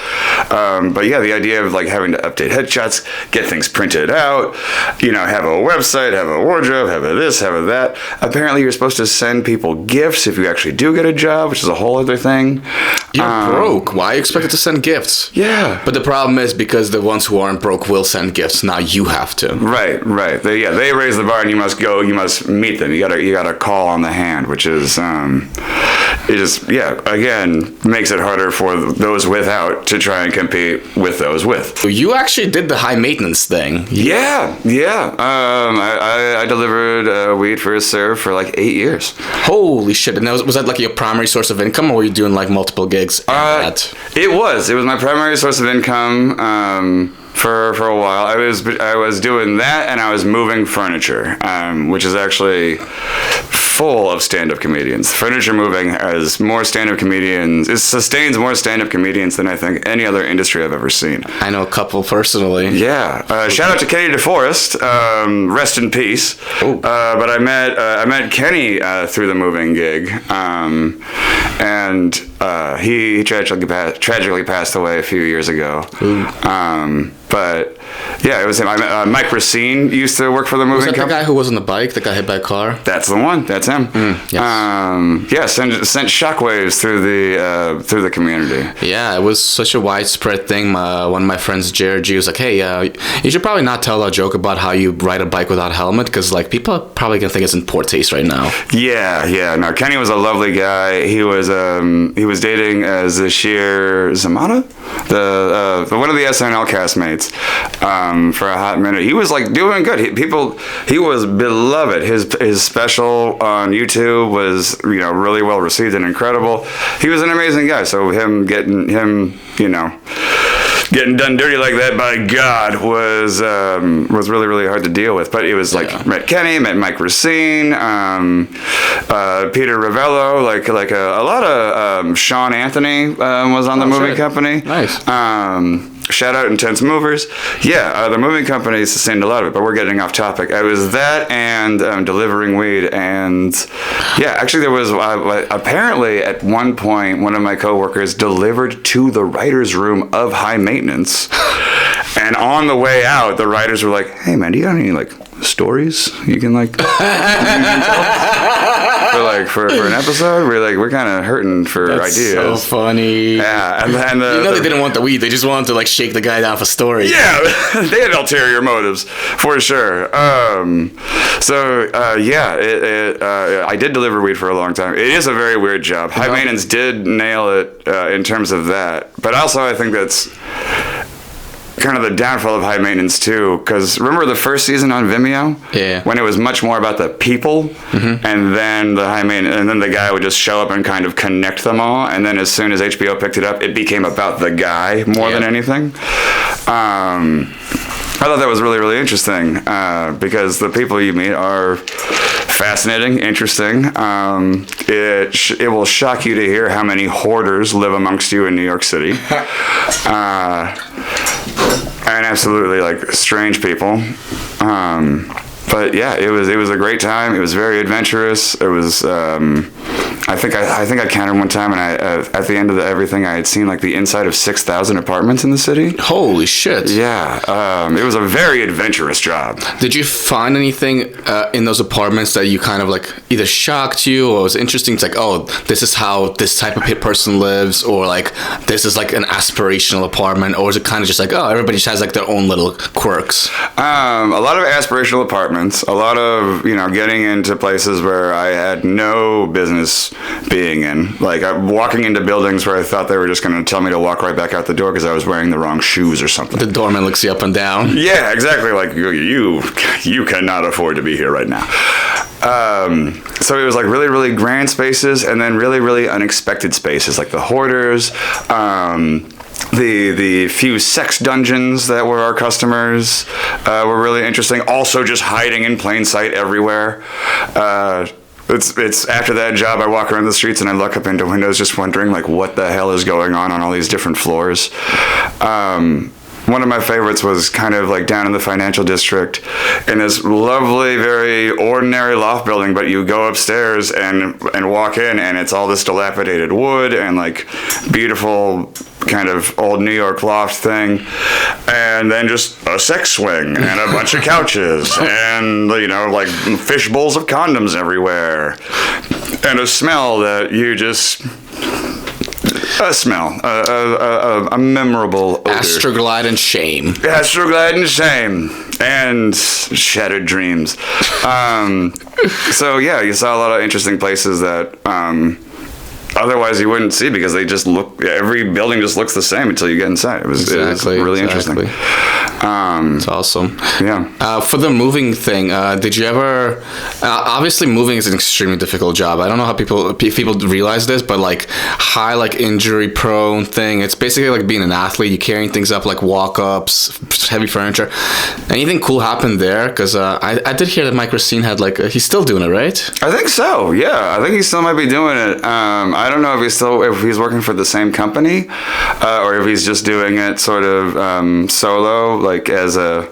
[SPEAKER 2] But yeah, the idea of like having to update headshots, get things printed out, have a website, have a wardrobe, have a this, have a that. Apparently, you're supposed to send people gifts if you actually do get a job, which is a whole other thing.
[SPEAKER 3] You're broke. Why are you expected to send gifts?
[SPEAKER 2] Yeah.
[SPEAKER 3] But the problem is because the ones who aren't broke will send gifts. Now you have to.
[SPEAKER 2] Right. They raise the bar, and you must go. You must meet them. You gotta call on the hand, which is it just again makes it harder for those without to try and compete with those with.
[SPEAKER 3] You actually did the high maintenance thing.
[SPEAKER 2] Yeah. I delivered weed for a serve for like 8 years.
[SPEAKER 3] Holy shit! And was that like your primary source of income, or were you doing like multiple gigs?
[SPEAKER 2] It was my primary source of income. For a while, I was doing that, and I was moving furniture, which is actually full of stand-up comedians. Furniture moving has more stand-up comedians. It sustains more stand-up comedians than I think any other industry I've ever seen.
[SPEAKER 3] I know a couple personally.
[SPEAKER 2] Yeah. Shout out to Kenny DeForest. Rest in peace. But I met Kenny through the moving gig, and he tragically passed away a few years ago. But yeah, it was him. Mike Racine used to work for the moving company.
[SPEAKER 3] Was that the guy who was on the bike that got hit by a car?
[SPEAKER 2] That's the one. That's him. Yes. Sent shockwaves through the community.
[SPEAKER 3] Yeah, it was such a widespread thing. One of my friends, Jared G, was like, "Hey, you should probably not tell a joke about how you ride a bike without a helmet, because like people are probably gonna think it's in poor taste right now."
[SPEAKER 2] Yeah. No, Kenny was a lovely guy. He was dating Zashir Zamata, the one of the SNL castmates. For a hot minute, he was like doing good. He was beloved. His special on YouTube was really well received and incredible. He was an amazing guy. So getting done dirty like that by God was really, really hard to deal with. But it was like met Kenny, met Mike Racine, Peter Ravello, like a lot of Sean Anthony was on the moving company.
[SPEAKER 3] Nice.
[SPEAKER 2] Shout out Intense Movers. Yeah, the moving company sustained a lot of it, but we're getting off topic. I was that and delivering weed, and yeah, actually there was apparently at one point one of my coworkers delivered to the writer's room of High Maintenance. And on the way out, the writers were like, "Hey man, do you got any like stories you can like you can tell? for an episode? We're kind of hurting for
[SPEAKER 3] That's
[SPEAKER 2] ideas."
[SPEAKER 3] So funny.
[SPEAKER 2] Yeah, and
[SPEAKER 3] they didn't want the weed. They just wanted to like shake the guy down for stories.
[SPEAKER 2] Yeah, they had ulterior motives for sure. I did deliver weed for a long time. It is a very weird job. High Maintenance did nail it in terms of that, but also I think that's kind of the downfall of High Maintenance too, because remember the first season on Vimeo, when it was much more about the people, and then the guy would just show up and kind of connect them all, and then as soon as HBO picked it up, it became about the guy more than anything. I thought that was really, really interesting, because the people you meet are fascinating, interesting. It will shock you to hear how many hoarders live amongst you in New York City. And absolutely like strange people. But yeah, it was a great time. It was very adventurous. It was I think I counted one time, and at the end of everything, I had seen like the inside of 6,000 apartments in the city.
[SPEAKER 3] Holy shit!
[SPEAKER 2] Yeah, it was a very adventurous job.
[SPEAKER 3] Did you find anything in those apartments that you kind of like either shocked you or was interesting? It's like, oh, this is how this type of person lives, or like this is like an aspirational apartment, or is it kind of just like, oh, everybody just has like their own little quirks?
[SPEAKER 2] A lot of aspirational apartments. A lot of getting into places where I had no business being in. Like I'm walking into buildings where I thought they were just going to tell me to walk right back out the door because I was wearing the wrong shoes or something.
[SPEAKER 3] The doorman looks you up and down.
[SPEAKER 2] Yeah, exactly. Like you cannot afford to be here right now. So it was like really, really grand spaces, and then really, really unexpected spaces, like the hoarders, the few sex dungeons that were our customers were really interesting. Also, just hiding in plain sight everywhere. It's after that job, I walk around the streets and I look up into windows, just wondering like what the hell is going on all these different floors. One of my favorites was kind of like down in the financial district in this lovely, very ordinary loft building, but you go upstairs and walk in and it's all this dilapidated wood and like beautiful kind of old New York loft thing, and then just a sex swing and a bunch of couches and like fish bowls of condoms everywhere and a smell that you just... a memorable odor.
[SPEAKER 3] Astroglide and shame.
[SPEAKER 2] Astroglide and shame. And shattered dreams. So yeah, you saw a lot of interesting places that otherwise you wouldn't see because they just look... Every building just looks the same until you get inside. It was really interesting.
[SPEAKER 3] It's awesome.
[SPEAKER 2] Yeah.
[SPEAKER 3] For the moving thing, did you ever... obviously, moving is an extremely difficult job. I don't know how people realize this, but like high, like injury prone thing. It's basically like being an athlete. You're carrying things up like walk-ups, heavy furniture. Anything cool happened there? Because I did hear that Mike Racine had like... he's still doing it, right?
[SPEAKER 2] I think so, yeah. I think he still might be doing it. I don't know if he's working for the same company or if he's just doing it sort of solo, like as a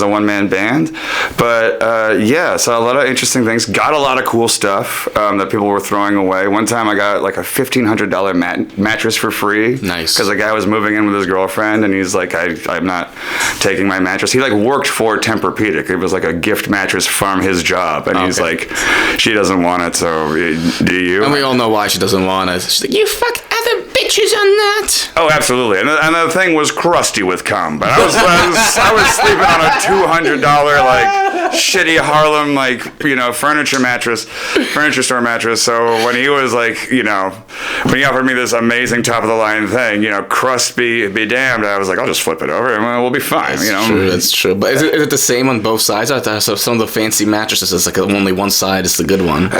[SPEAKER 2] one-man band. But yeah, saw a lot of interesting things. Got a lot of cool stuff that people were throwing away. One time I got like a $1,500 mattress for free.
[SPEAKER 3] Nice.
[SPEAKER 2] Because a guy was moving in with his girlfriend and he's like, I'm not taking my mattress. He like worked for Tempur-Pedic. It was like a gift mattress from his job. And he's like, she doesn't want it, so do you?
[SPEAKER 3] And we all know why she doesn't want it. She's like, you fuck other bitches on that.
[SPEAKER 2] Oh, absolutely. And the thing was crusty with cum. But I was sleeping on a $200 like shitty Harlem like furniture store mattress. So when he was like when he offered me this amazing top of the line thing, crust be damned, I was like, I'll just flip it over and we'll be fine.
[SPEAKER 3] That's true. But is it the same on both sides? So some of the fancy mattresses, it's like only one side is the good one.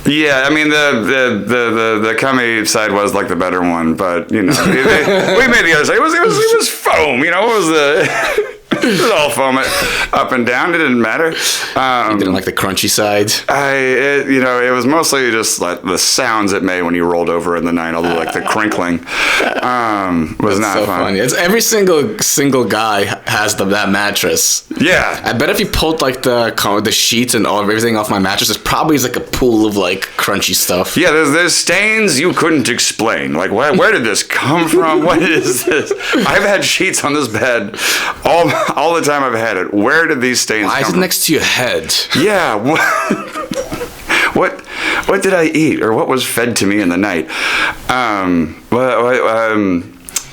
[SPEAKER 2] Yeah, I mean the cummy side was like the better one, but we made the other side. It was foam, What was the? It was all foaming up and down. It didn't matter.
[SPEAKER 3] You didn't like the crunchy side?
[SPEAKER 2] It was mostly just like the sounds it made when you rolled over in the night, although like the crinkling was not so fun.
[SPEAKER 3] Funny. It's every single guy has that mattress.
[SPEAKER 2] Yeah.
[SPEAKER 3] I bet if you pulled like the sheets and everything off my mattress, there's probably like a pool of like crunchy stuff.
[SPEAKER 2] Yeah, there's stains you couldn't explain. Like, where did this come from? What is this? I've had sheets on this bed all the time I've had it. Where did these stains come from?
[SPEAKER 3] Why is it next to your head?
[SPEAKER 2] Yeah. What did I eat, or what was fed to me in the night?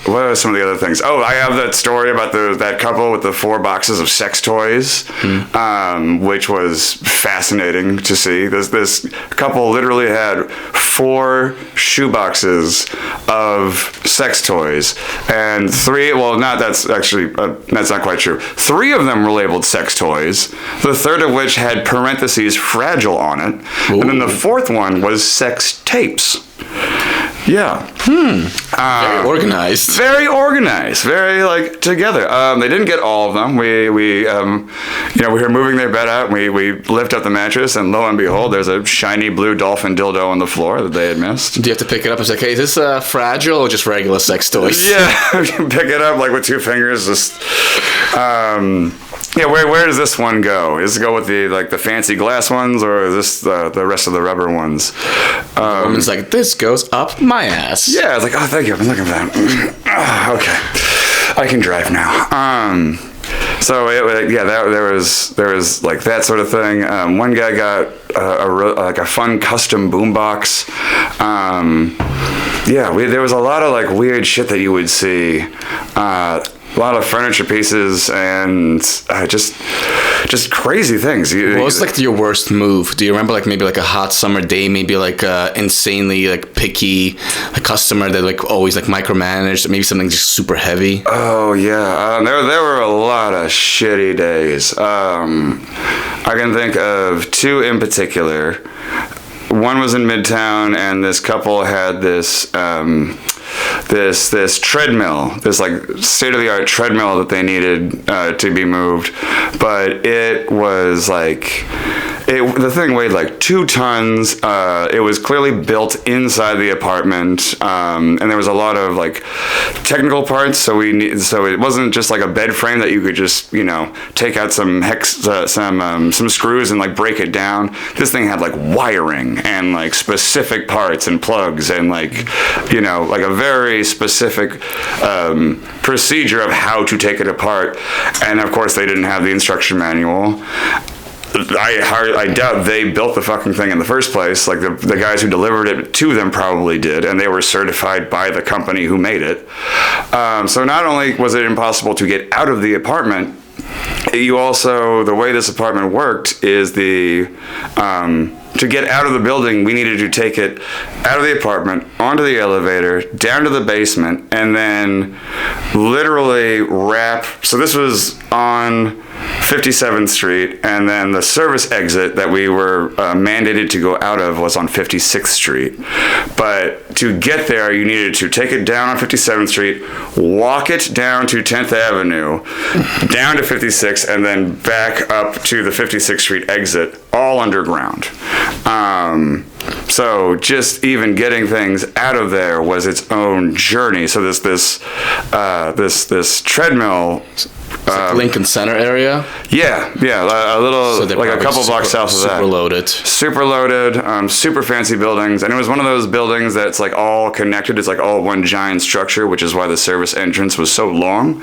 [SPEAKER 2] What are some of the other things? Oh, I have that story about that couple with the 4 boxes of sex toys, which was fascinating to see. This couple literally had 4 shoe boxes of sex toys, and 3. Well, that's not quite true. 3 of them were labeled sex toys. The 3rd of which had parentheses fragile on it, Ooh. And then the 4th one was sex tapes. Yeah.
[SPEAKER 3] Very organized.
[SPEAKER 2] Very organized. Very like together. They didn't get all of them. We were moving their bed out. We lift up the mattress, and lo and behold, there's a shiny blue dolphin dildo on the floor that they had missed.
[SPEAKER 3] Do you have to pick it up and say, "Hey, is this fragile or just regular sex toys?"
[SPEAKER 2] Yeah, pick it up like with 2 fingers. Just. Yeah, where does this one go? Does it go with the fancy glass ones, or is this the rest of the rubber ones?
[SPEAKER 3] The woman's like, this goes up my ass.
[SPEAKER 2] Yeah, it's like, oh, thank you. I've been looking for that. Okay, I can drive now. So there was like that sort of thing. One guy got a fun custom boombox. There was a lot of like weird shit that you would see. A lot of furniture pieces and just crazy things.
[SPEAKER 3] What was like your worst move? Do you remember like maybe like a hot summer day, maybe like insanely like picky a customer that like always like micromanaged, maybe something just super heavy?
[SPEAKER 2] Oh yeah, there were a lot of shitty days. I can think of 2 in particular. One was in Midtown, and this couple had this treadmill, this like state-of-the-art treadmill that they needed to be moved, but it was like the thing weighed like 2 tons. It was clearly built inside the apartment, and there was a lot of like technical parts. So it wasn't just like a bed frame that you could just take out some screws and like break it down. This thing had like wiring and like specific parts and plugs and like like a very specific procedure of how to take it apart. And of course, they didn't have the instruction manual. I doubt they built the fucking thing in the first place. Like the guys who delivered it to them probably did, and they were certified by the company who made it. So not only was it impossible to get out of the apartment, the way this apartment worked is to get out of the building, we needed to take it out of the apartment, onto the elevator, down to the basement, and then literally wrap. So this was on 57th Street, and then the service exit that we were mandated to go out of was on 56th Street. But to get there, you needed to take it down on 57th Street, walk it down to 10th Avenue, down to 56th, and then back up to the 56th Street exit, all underground. So just even getting things out of there was its own journey. So this treadmill.
[SPEAKER 3] Like Lincoln Center area?
[SPEAKER 2] Yeah, a little, like a couple blocks south of that. Super loaded, super fancy buildings. And it was one of those buildings that's like all connected. It's like all one giant structure, which is why the service entrance was so long.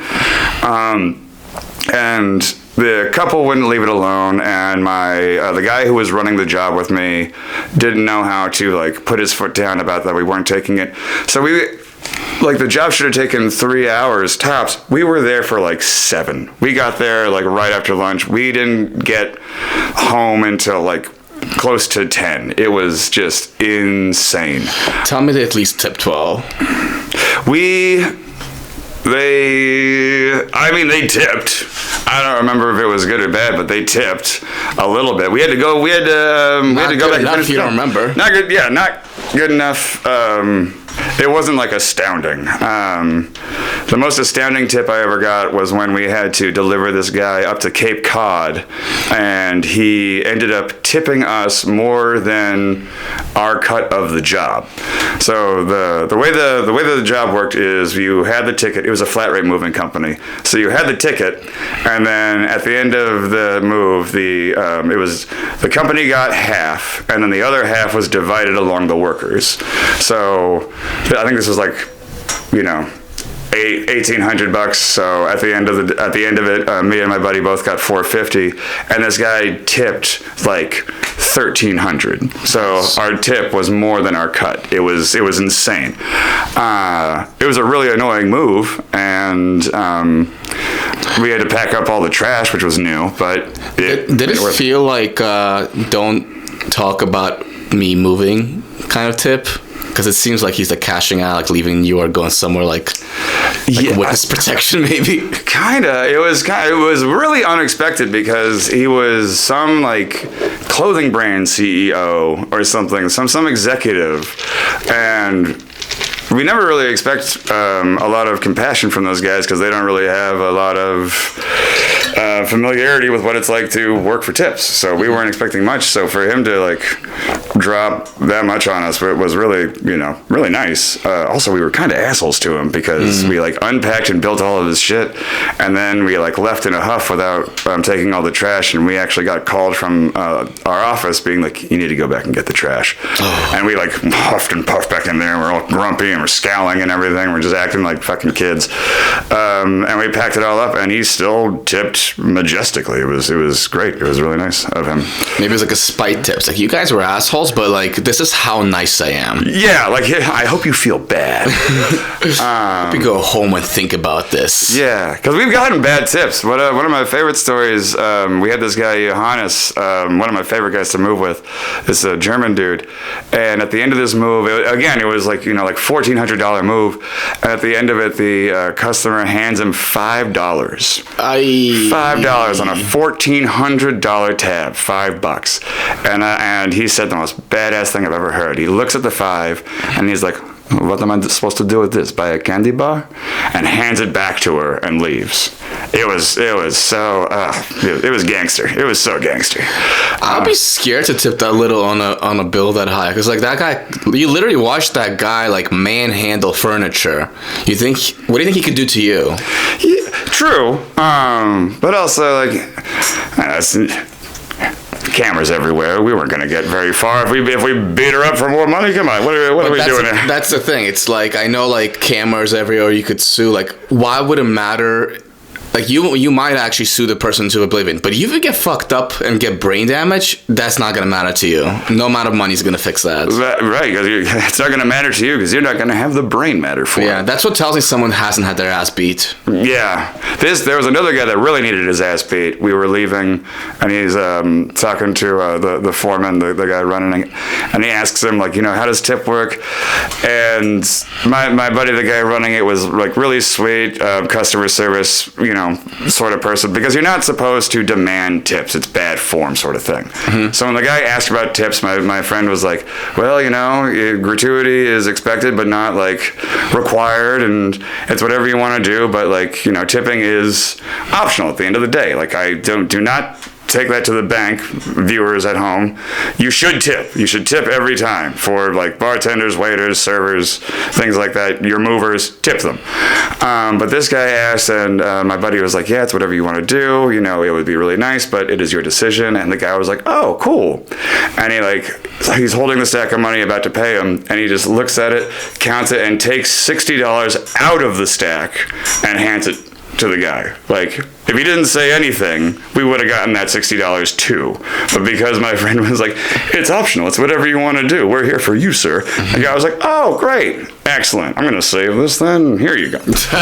[SPEAKER 2] And the couple wouldn't leave it alone, and the guy who was running the job with me didn't know how to like put his foot down about that we weren't taking it. So the job should have taken 3 hours tops. We were there for like 7. We got there like right after lunch. We didn't get home until like close to 10. It was just insane.
[SPEAKER 3] Tell me they at least tipped well.
[SPEAKER 2] They tipped. I don't remember if it was good or bad, but they tipped a little bit. We had to go back and finish.
[SPEAKER 3] You don't remember.
[SPEAKER 2] Not good. Yeah, not good enough. It wasn't like astounding. the most astounding tip I ever got was when we had to deliver this guy up to Cape Cod, and he ended up tipping us more than our cut of the job. So the way the job worked is you had the ticket. It was a flat rate moving company, so you had the ticket, and then at the end of the move, the company got half, and then the other half was divided along the workers. So I think this was like, $1,800. So at the end of it, me and my buddy both got $450, and this guy tipped like $1,300. So our tip was more than our cut. It was insane. It was a really annoying move, and we had to pack up all the trash, which was new. But
[SPEAKER 3] did it feel like don't talk about me moving kind of tip? Because it seems like he's like cashing out, like leaving New York, going somewhere like witness protection, maybe.
[SPEAKER 2] Kinda. It was really unexpected because he was some like clothing brand CEO or something, some executive, and we never really expect a lot of compassion from those guys because they don't really have a lot of familiarity with what it's like to work for tips. So we weren't expecting much. So for him to like drop that much on us, it was really, really nice. Also, we were kind of assholes to him because we like unpacked and built all of his shit, and then we like left in a huff without taking all the trash. And we actually got called from our office being like, "You need to go back and get the trash." And we like huffed and puffed back in there. We're all grumpy and we're scowling and everything. We're just acting like fucking kids. And we packed it all up, and he still tipped majestically. It was great. It was really nice of him.
[SPEAKER 3] Maybe it was like a spite tip. It's like, you guys were assholes, but like, this is how nice I am.
[SPEAKER 2] Yeah, like, I hope you feel bad.
[SPEAKER 3] We go home and think about this.
[SPEAKER 2] Yeah, because we've gotten bad tips. One of my favorite stories, we had this guy, Johannes, one of my favorite guys to move with, this German dude. And at the end of this move, it was like, like $1,400 move. And at the end of it, the customer hands him $5. $5 on a $1,400 tab, $5. And he said the most badass thing I've ever heard. He looks at the $5 and he's like, "What am I supposed to do with this? Buy a candy bar?" And hands it back to her and leaves. It was so it was gangster. It was so gangster.
[SPEAKER 3] I'd be scared to tip that little on a bill that high, because like that guy, you literally watched that guy like manhandle furniture. What do you think he could do to you?
[SPEAKER 2] Yeah, true. But also like cameras everywhere. We weren't going to get very far if we beat her up for more money. Come on, what are we doing here?
[SPEAKER 3] That's the thing. It's like, I know like cameras everywhere. You could sue. Like, why would it matter? Like, you might actually sue the person to oblivion, but if you get fucked up and get brain damage, that's not gonna matter to you. No amount of money is gonna fix that.
[SPEAKER 2] Right, because it's not gonna matter to you because you're not gonna have the brain matter for it.
[SPEAKER 3] Yeah, that's what tells me someone hasn't had their ass beat.
[SPEAKER 2] Yeah, there was another guy that really needed his ass beat. We were leaving, and he's talking to the foreman, the guy running it, and he asks him like, how does tip work? And my buddy, the guy running it, was like really sweet, customer service, sort of person, because you're not supposed to demand tips. It's bad form sort of thing. Mm-hmm. So when the guy asked about tips, my friend was like, well, gratuity is expected but not like required, and it's whatever you want to do, but like, tipping is optional at the end of the day. Like, I do not take that to the bank, viewers at home. You should tip. You should tip every time for like bartenders, waiters, servers, things like that. Your movers, tip them. But this guy asked, and my buddy was like, yeah, it's whatever you want to do. It would be really nice, but it is your decision. And the guy was like, oh, cool. And he's holding the stack of money about to pay him, and he just looks at it, counts it, and takes $60 out of the stack and hands it to the guy. Like, if he didn't say anything, we would have gotten that $60 too. But because my friend was like, it's optional, it's whatever you want to do, we're here for you, sir. The guy was like, oh, great, excellent, I'm gonna save this then, here you go. So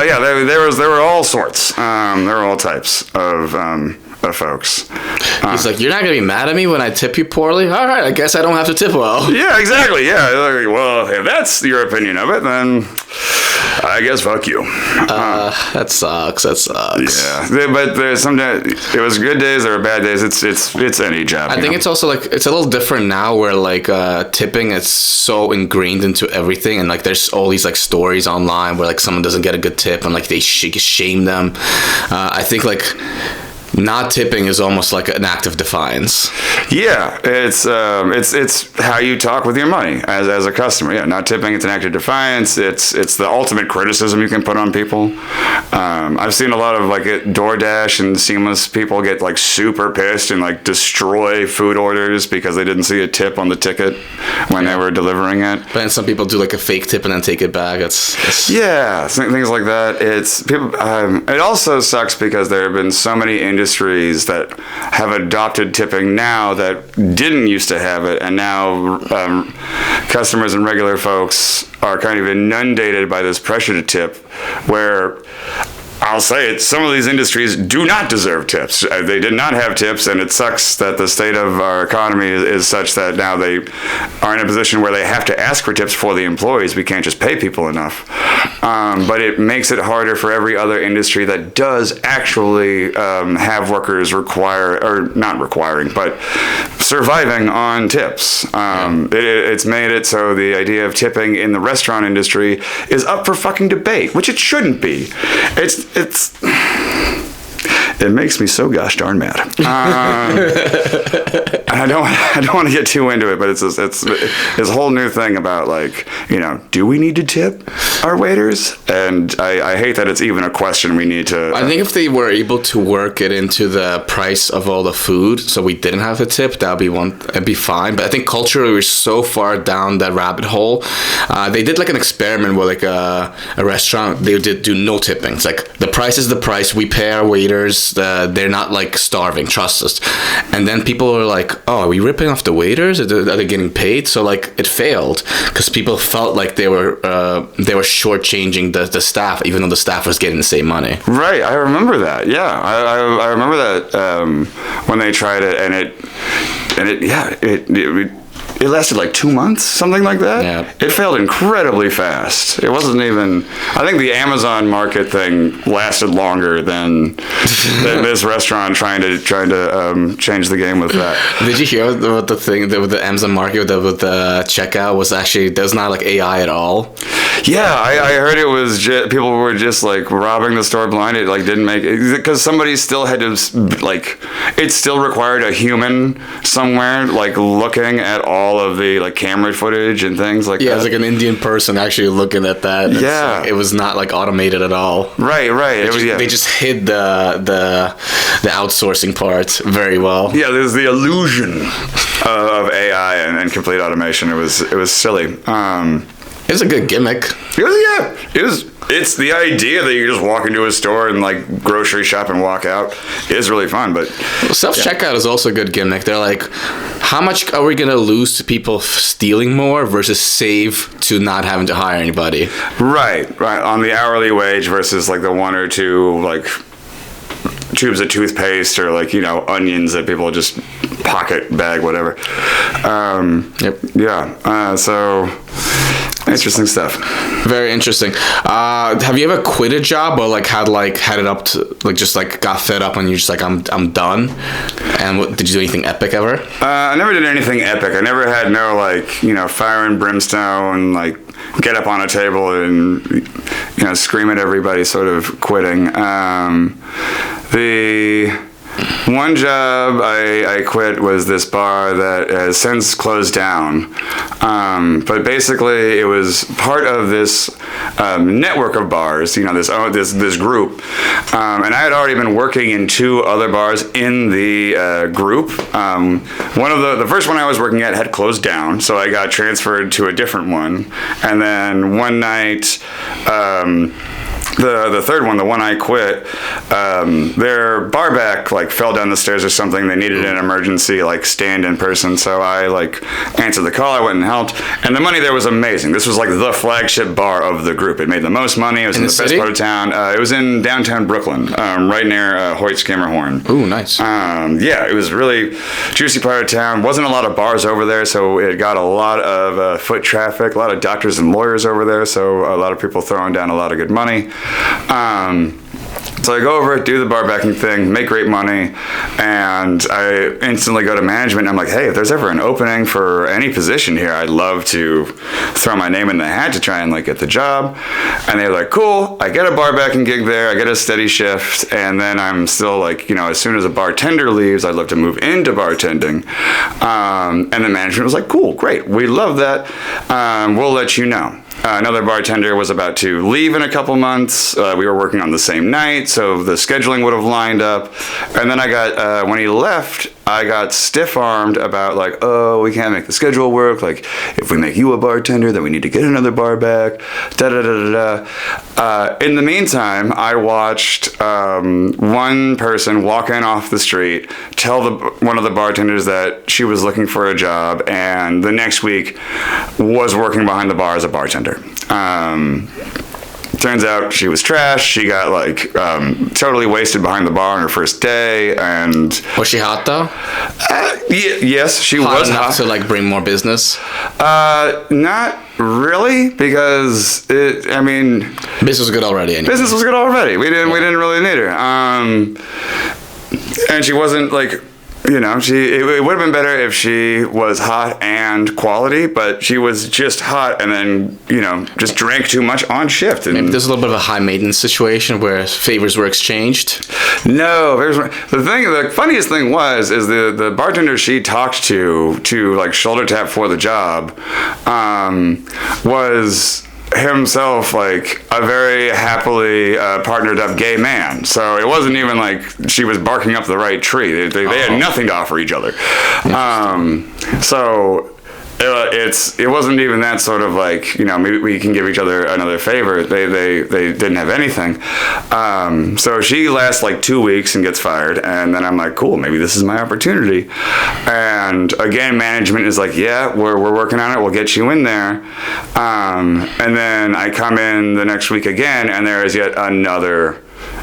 [SPEAKER 2] yeah, there were all sorts, there were all types of folks.
[SPEAKER 3] He's like, you're not gonna be mad at me when I tip you poorly? All right, I guess I don't have to tip well.
[SPEAKER 2] Yeah, exactly. Yeah, well, if that's your opinion of it, then I guess fuck you.
[SPEAKER 3] That sucks.
[SPEAKER 2] Yeah, but there's sometimes it was good days, there were bad days. It's any job.
[SPEAKER 3] I think it's also like it's a little different now, where like tipping is so ingrained into everything, and like there's all these like stories online where like someone doesn't get a good tip and like they shame them. I think like not tipping is almost like an act of defiance.
[SPEAKER 2] Yeah, it's how you talk with your money as a customer. Yeah, not tipping, it's an act of defiance. It's the ultimate criticism you can put on people. I've seen a lot of like DoorDash and Seamless people get like super pissed and like destroy food orders because they didn't see a tip on the ticket when they were delivering it.
[SPEAKER 3] But then some people do like a fake tip and then take it back. It's
[SPEAKER 2] yeah, things like that. It's people. It also sucks because there have been so many industries that have adopted tipping now that didn't used to have it, and now customers and regular folks are kind of inundated by this pressure to tip, where I'll say it, some of these industries do not deserve tips. They did not have tips, and it sucks that the state of our economy is such that now they are in a position where they have to ask for tips for the employees. We can't just pay people enough. But it makes it harder for every other industry that does actually have workers surviving on tips. It's made it so the idea of tipping in the restaurant industry is up for fucking debate, which it shouldn't be. It makes me so gosh darn mad. I don't want to get too into it, but it's this whole new thing about like, do we need to tip our waiters? And I hate that it's even a question we need to.
[SPEAKER 3] I think if they were able to work it into the price of all the food, so we didn't have a tip, it'd be fine. But I think culturally we're so far down that rabbit hole. They did like an experiment where like a restaurant, they did do no tipping. It's like the price is the price. We pay our waiters. They're not like starving. Trust us. And then people are like, oh, are we ripping off the waiters? Are they getting paid? So like it failed because people felt like they were shortchanging the staff, even though the staff was getting the same money.
[SPEAKER 2] Right. I remember that. Yeah. I remember that when they tried it, and it lasted like 2 months, something like that.
[SPEAKER 3] Yeah.
[SPEAKER 2] It failed incredibly fast. It wasn't even. I think the Amazon Market thing lasted longer than this restaurant trying to change the game with that.
[SPEAKER 3] Did you hear what the thing with the Amazon Market with the checkout was actually? There's not like AI at all.
[SPEAKER 2] Yeah, I heard it was people were just like robbing the store blind. It like didn't make it because somebody still had to like. It still required a human somewhere like looking at all of the like camera footage and things like that.
[SPEAKER 3] Yeah, it's like an Indian person actually looking at that.
[SPEAKER 2] Yeah,
[SPEAKER 3] it was not like automated at all.
[SPEAKER 2] Right.
[SPEAKER 3] They just hid the outsourcing part very well.
[SPEAKER 2] Yeah, there's the illusion of AI and complete automation. It was silly.
[SPEAKER 3] It's a good gimmick.
[SPEAKER 2] It's the idea that you just walk into a store and like grocery shop and walk out is really fun. But
[SPEAKER 3] self-checkout is also a good gimmick. They're like, how much are we going to lose to people stealing more versus save to not having to hire anybody?
[SPEAKER 2] Right. On the hourly wage versus like the one or two like tubes of toothpaste or like onions that people just pocket bag whatever.
[SPEAKER 3] Yep.
[SPEAKER 2] Yeah. So interesting stuff.
[SPEAKER 3] Very interesting. Have you ever quit a job or like had it up to like just like got fed up and you're just like I'm done? And did you do anything epic ever?
[SPEAKER 2] I never did anything epic. I never had no like fire and brimstone like get up on a table and scream at everybody sort of quitting. The one job I quit was this bar that has since closed down. But basically, it was part of this network of bars. This group, and I had already been working in 2 other bars in the group. One of the first one I was working at had closed down, so I got transferred to a different one. And then one night. the third one, the one I quit, their bar back like fell down the stairs or something. They needed an emergency like stand-in person, so I like answered the call. I went and helped, and the money there was amazing. This was like the flagship bar of the group. It made the most money. It was in the best part of town. It was in downtown Brooklyn, right near Hoyt's Skammerhorn.
[SPEAKER 3] Ooh, nice.
[SPEAKER 2] Yeah, it was really juicy part of town. Wasn't a lot of bars over there, so it got a lot of foot traffic. A lot of doctors and lawyers over there, so a lot of people throwing down a lot of good money. So I go over, do the bar backing thing, make great money, and I instantly go to management and I'm like, hey, if there's ever an opening for any position here, I'd love to throw my name in the hat to try and like get the job. And they're like, cool, I get a bar backing gig there, I get a steady shift, and then I'm still like, as soon as a bartender leaves, I'd love to move into bartending. And the management was like, cool, great, we love that, we'll let you know. Another bartender was about to leave in a couple months. We were working on the same night, so the scheduling would have lined up. And then I got, when he left, I got stiff-armed about like, oh, we can't make the schedule work. Like, if we make you a bartender, then we need to get another bar back. In the meantime, I watched one person walk in off the street, tell one of the bartenders that she was looking for a job, and the next week was working behind the bar as a bartender. Turns out she was trash. She got like totally wasted behind the bar on her first day. And
[SPEAKER 3] was she hot though?
[SPEAKER 2] Yes, she
[SPEAKER 3] hot
[SPEAKER 2] was
[SPEAKER 3] enough
[SPEAKER 2] hot
[SPEAKER 3] to like bring more business.
[SPEAKER 2] Not really, because
[SPEAKER 3] business was good already. Anyway.
[SPEAKER 2] Business was good already. We didn't really need her. And she wasn't like. It would have been better if she was hot and quality, but she was just hot and then, just drank too much on shift. And
[SPEAKER 3] maybe there's a little bit of a high maintenance situation where favors were exchanged.
[SPEAKER 2] No, the funniest thing is the bartender she talked to like shoulder tap for the job, was himself like a very happily partnered up gay man, so it wasn't even like she was barking up the right tree. They had nothing to offer each other. So it wasn't even that sort of like, maybe we can give each other another favor. They didn't have anything. So she lasts like 2 weeks and gets fired, and then I'm like, cool, maybe this is my opportunity. And again, management is like, yeah, we're working on it, we'll get you in there. And then I come in the next week again, and there is yet another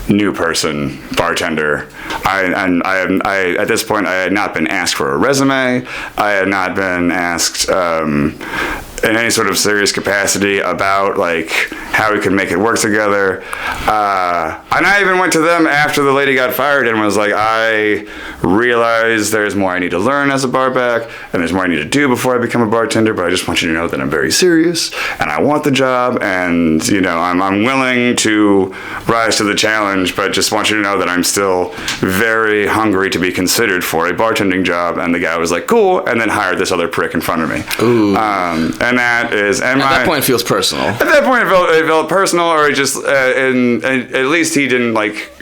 [SPEAKER 2] new person, bartender. I at this point I had not been asked for a resume. I had not been asked in any sort of serious capacity about like how we could make it work together. And I even went to them after the lady got fired and was like, I realize there's more I need to learn as a bar back, and there's more I need to do before I become a bartender, but I just want you to know that I'm very serious and I want the job, and I'm willing to rise to the challenge, but just want you to know that I'm still very hungry to be considered for a bartending job. And the guy was like, cool, and then hired this other prick in front of me.
[SPEAKER 3] Ooh.
[SPEAKER 2] And that is...
[SPEAKER 3] At that point, it feels personal.
[SPEAKER 2] At that point, it felt personal, or it just... and at least he didn't, like,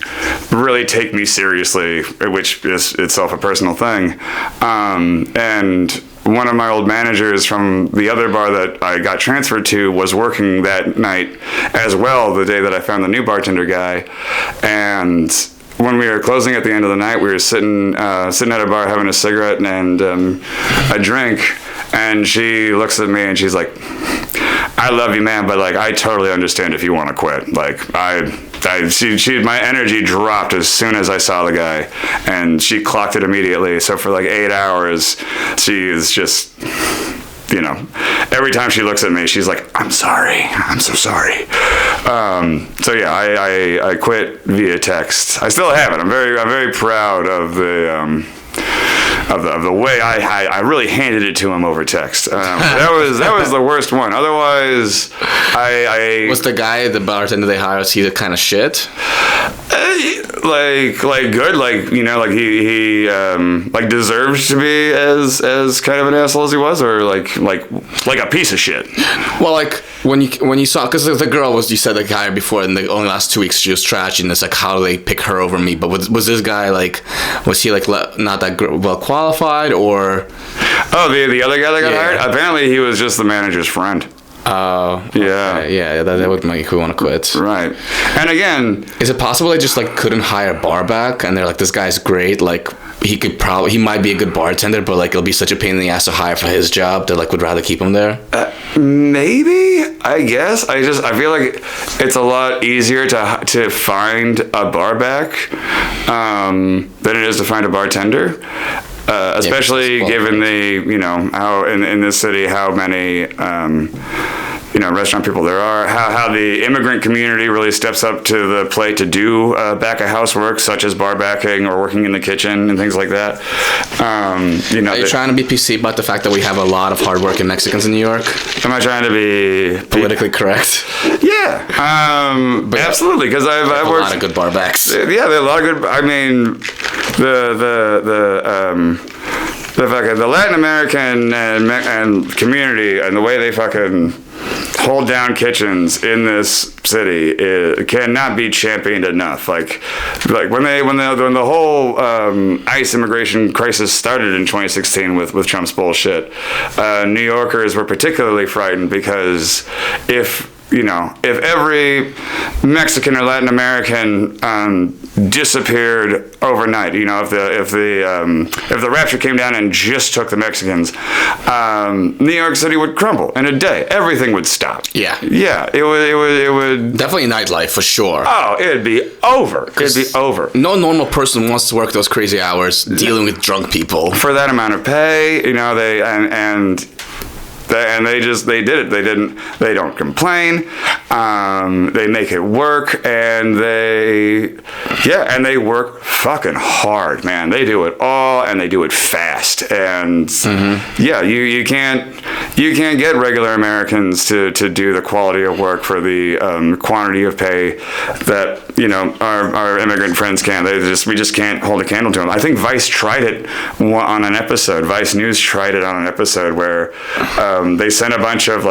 [SPEAKER 2] really take me seriously, which is itself a personal thing. And one of my old managers from the other bar that I got transferred to was working that night as well, the day that I found the new bartender guy. And when we were closing at the end of the night, we were sitting at a bar having a cigarette and a drink, and she looks at me and she's like, I love you, man, but like I totally understand if you want to quit. Like my energy dropped as soon as I saw the guy, and she clocked it immediately. So for like 8 hours, she is just, every time she looks at me, she's like, I'm sorry, I'm so sorry. So yeah, I quit via text. I still have it. I'm very proud of the way I really handed it to him over text. That was the worst one. Otherwise, I
[SPEAKER 3] was the guy, the bartender they hired, was he the kind of shit?
[SPEAKER 2] Like good, like like he like deserves to be as kind of an asshole as he was, or like a piece of shit.
[SPEAKER 3] Well, like when you saw, because the girl was, you said the guy before, in the only last 2 weeks she was trash, and it's like, how do they pick her over me? But was this guy like, was he like not that well qualified, or?
[SPEAKER 2] Oh, the other guy that got hired? Apparently he was just the manager's friend.
[SPEAKER 3] Yeah, that would make you want to quit.
[SPEAKER 2] Right. And again,
[SPEAKER 3] is it possible they just like couldn't hire a bar back and they're like, this guy's great, like he might be a good bartender, but like it'll be such a pain in the ass to hire for his job that like would rather keep him there?
[SPEAKER 2] Maybe, I guess. I feel like it's a lot easier to find a bar back than it is to find a bartender. Especially given how in this city, how many restaurant people there are, how the immigrant community really steps up to the plate to do back of house work, such as bar backing or working in the kitchen and things like that. Are
[SPEAKER 3] you trying to be PC about the fact that we have a lot of hardworking Mexicans in New York?
[SPEAKER 2] Am I trying to be
[SPEAKER 3] politically correct?
[SPEAKER 2] Yeah, absolutely. Because I've worked
[SPEAKER 3] a lot of good bar backs.
[SPEAKER 2] Yeah, there are a lot of good. I mean, the Latin American and community and the way they fucking hold down kitchens in this city, it cannot be championed enough. Like when the whole ICE immigration crisis started in 2016 with Trump's bullshit, New Yorkers were particularly frightened because if every Mexican or Latin American disappeared overnight, if the rapture came down and just took the Mexicans, New York City would crumble in a day. Everything would stop.
[SPEAKER 3] Yeah.
[SPEAKER 2] Yeah. It would
[SPEAKER 3] definitely nightlife for sure.
[SPEAKER 2] Oh, it'd be over. It'd be over.
[SPEAKER 3] No normal person wants to work those crazy hours dealing with drunk people
[SPEAKER 2] for that amount of pay. They did it. They don't complain. They make it work, and they work fucking hard, man. They do it all, and they do it fast. And you can't get regular Americans to do the quality of work for the quantity of pay that our immigrant friends can. We just can't hold a candle to them. I think Vice tried it on an episode. Vice News tried it on an episode where they sent a bunch of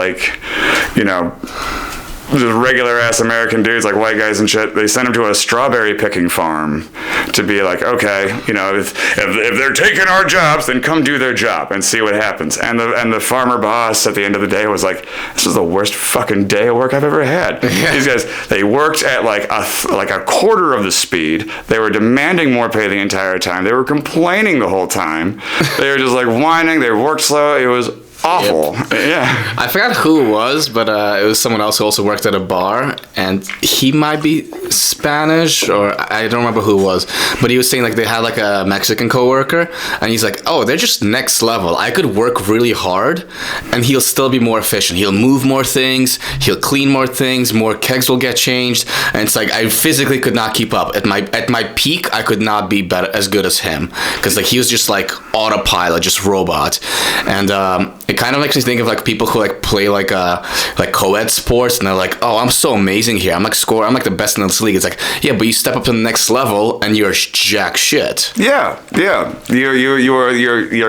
[SPEAKER 2] just regular ass American dudes, like white guys and shit. They sent them to a strawberry picking farm to be like, okay, if they're taking our jobs, then come do their job and see what happens. And the farmer boss at the end of the day was like, this is the worst fucking day of work I've ever had. Yeah. These guys, they worked at like a quarter of the speed. They were demanding more pay the entire time. They were complaining the whole time. They were just like whining. They worked slow. It was awful. Yep. Yeah.
[SPEAKER 3] I forgot who it was, but it was someone else who also worked at a bar, and he might be Spanish, or I don't remember who it was, but he was saying like they had like a Mexican coworker, and he's like, oh, they're just next level. I could work really hard, and he'll still be more efficient. He'll move more things, he'll clean more things, more kegs will get changed, and it's like I physically could not keep up. At my peak, I could not be as good as him, because like he was just like autopilot, just robot, and it kind of makes me think of like people who like play like co-ed sports, and they're like, oh, I'm so amazing here. I'm like the best in this league. It's like, yeah, but you step up to the next level and you're jack shit.
[SPEAKER 2] Yeah. You're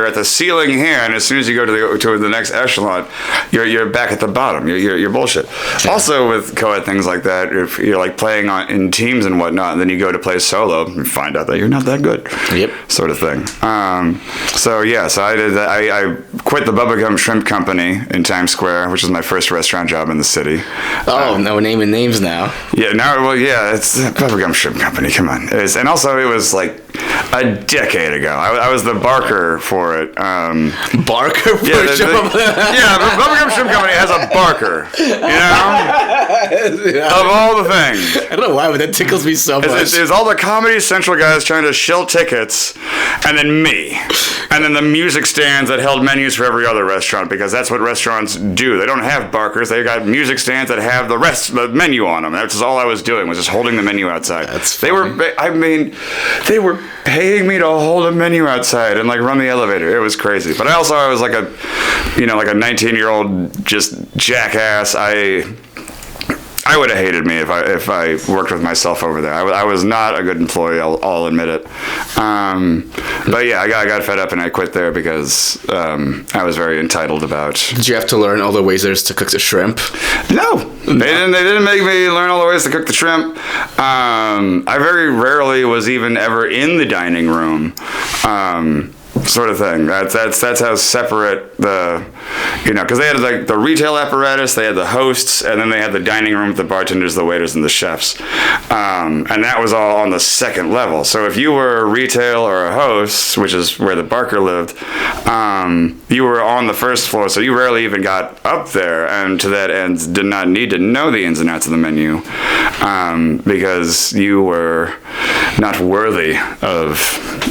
[SPEAKER 2] at the ceiling here, and as soon as you go to the next echelon, you're back at the bottom. You're bullshit. Yeah. Also with co-ed things like that, if you're like playing in teams and whatnot, and then you go to play solo, you find out that you're not that good.
[SPEAKER 3] Yep.
[SPEAKER 2] Sort of thing. So I did that. I quit the Bubblegum Shrimp Company in Times Square, which was my first restaurant job in the city.
[SPEAKER 3] Oh, no, we're naming names now.
[SPEAKER 2] Yeah, it's Bubblegum Shrimp Company. Come on. And also, it was like a decade ago. I was the barker for it.
[SPEAKER 3] Barker for
[SPEAKER 2] the Bubblegum Shrimp Company has a barker. Of all the things.
[SPEAKER 3] I don't know why, but that tickles me so much.
[SPEAKER 2] There's all the Comedy Central guys trying to shill tickets, and then me. And then the music stands that held menus for every other restaurant, because that's what restaurants do. They don't have barkers. They got music stands that have the menu on them. That's all I was doing, was just holding the menu outside.
[SPEAKER 3] They
[SPEAKER 2] were paying me to hold a menu outside and like run the elevator. It was crazy. But I was like a 19-year-old just jackass. I would have hated me if I worked with myself over there. I was not a good employee. I'll admit it. But yeah, I got fed up and I quit there because I was very entitled about.
[SPEAKER 3] Did you have to learn all the ways there's to cook the shrimp?
[SPEAKER 2] No, they didn't make me learn all the ways to cook the shrimp. I very rarely was even ever in the dining room. sort of thing. That's how separate because they had like the retail apparatus, they had the hosts, and then they had the dining room with the bartenders, the waiters, and the chefs, and that was all on the second level. So if you were retail or a host, which is where the Barker lived, you were on the first floor, so you rarely even got up there, and to that end did not need to know the ins and outs of the menu, because you were not worthy of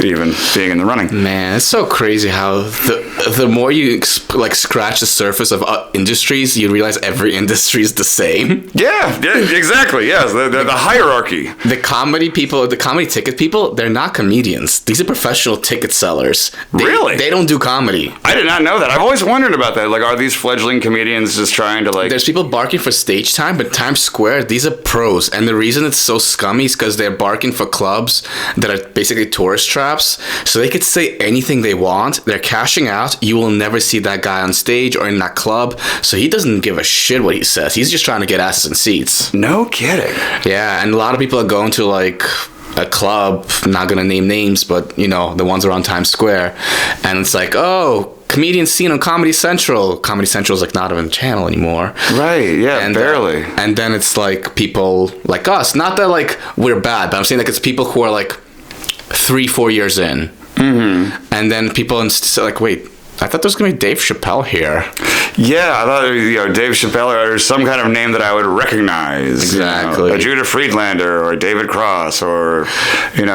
[SPEAKER 2] even being in the running.
[SPEAKER 3] Man, it's so crazy how the more you like scratch the surface of industries, you realize every industry is the same.
[SPEAKER 2] Yeah, exactly. Yes, the hierarchy.
[SPEAKER 3] The comedy people, the comedy ticket people, they're not comedians. These are professional ticket sellers.
[SPEAKER 2] Really?
[SPEAKER 3] They don't do comedy.
[SPEAKER 2] I did not know that. I've always wondered about that. Like, are these fledgling comedians just trying to like...
[SPEAKER 3] There's people barking for stage time, but Times Square, these are pros. And the reason it's so scummy is because they're barking for clubs that are basically tourist traps. So they could say anything they want. They're cashing out. You will never see that guy on stage or in that club. So he doesn't give a shit what he says. He's just trying to get asses in seats.
[SPEAKER 2] No kidding.
[SPEAKER 3] Yeah, and a lot of people are going to like a club, not gonna name names, but you know, the ones around Times Square, and it's like, oh, comedian scene on Comedy Central. Comedy Central is like not even a channel anymore.
[SPEAKER 2] Right, yeah, and, barely.
[SPEAKER 3] And then it's like people like us, not that like we're bad, but I'm saying like it's people who are like 3-4 years in. Mm-hmm. And then people like, wait, I thought there was going to be Dave Chappelle here.
[SPEAKER 2] Yeah, I thought Dave Chappelle or some kind of name that I would recognize.
[SPEAKER 3] Exactly.
[SPEAKER 2] A Judah Friedlander or David Cross or,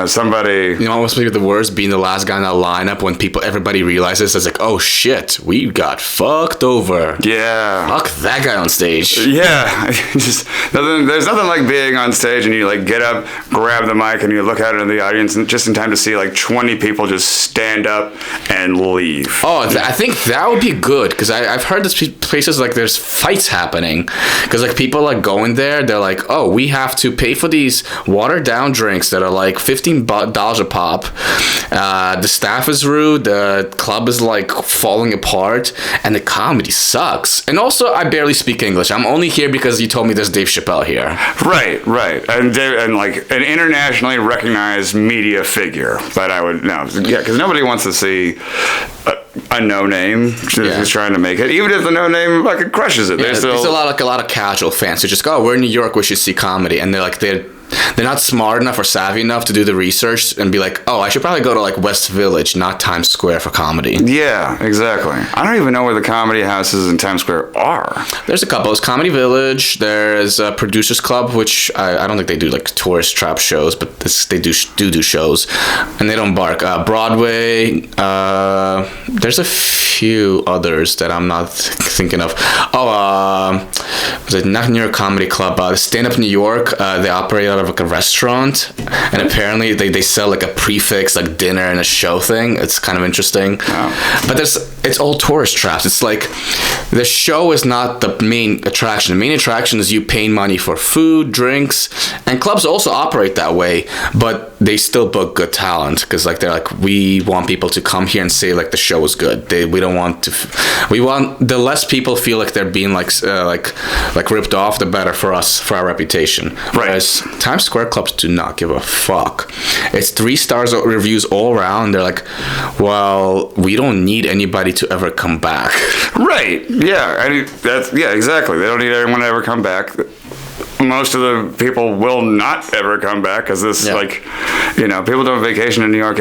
[SPEAKER 2] somebody.
[SPEAKER 3] Almost maybe the worst being the last guy in that lineup when everybody realizes it's like, oh shit, we got fucked over.
[SPEAKER 2] Yeah.
[SPEAKER 3] Fuck that guy on stage.
[SPEAKER 2] Yeah. There's nothing like being on stage and you like get up, grab the mic, and you look out into the audience and just in time to see like 20 people just stand up and leave.
[SPEAKER 3] Oh, I think that would be good because I've heard this places like there's fights happening because like people like going there, they're like, oh, we have to pay for these watered down drinks that are like $15 a pop. The staff is rude, the club is like falling apart, and the comedy sucks. And also, I barely speak English. I'm only here because you told me there's Dave Chappelle here.
[SPEAKER 2] Right, and like an internationally recognized media figure. But I would because nobody wants to see a no name who's trying to make it, even if the no name fucking crushes it.
[SPEAKER 3] Yeah, there's a lot of casual fans who just go, oh, we're in New York, we should see comedy, and they're not smart enough or savvy enough to do the research and be like, oh, I should probably go to like West Village, not Times Square for comedy.
[SPEAKER 2] Yeah, exactly. I don't even know where the comedy houses in Times Square are.
[SPEAKER 3] There's a couple. There's Comedy Village. There's a Producers Club, which I don't think they do like tourist trap shows, but they do shows, and they don't bark. Broadway. There's a few others that I'm not thinking of. Was it not New York Comedy Club? Stand Up New York. They operate out of like a restaurant, and apparently they sell like a prefix like dinner and a show thing. It's kind of interesting. Oh. But it's all tourist traps. It's like the show is not the main attraction. The main attraction is you paying money for food, drinks, and clubs also operate that way, but they still book good talent because like they're like, we want people to come here and say like the show is good. We want the less people feel like they're being like ripped off, the better for us, for our reputation. Right. Whereas Times Square clubs do not give a fuck. It's 3 stars reviews all around. They're like, well, we don't need anybody to ever come back.
[SPEAKER 2] Right. Yeah. Exactly. They don't need anyone to ever come back. Most of the people will not ever come back because people do a vacation in New York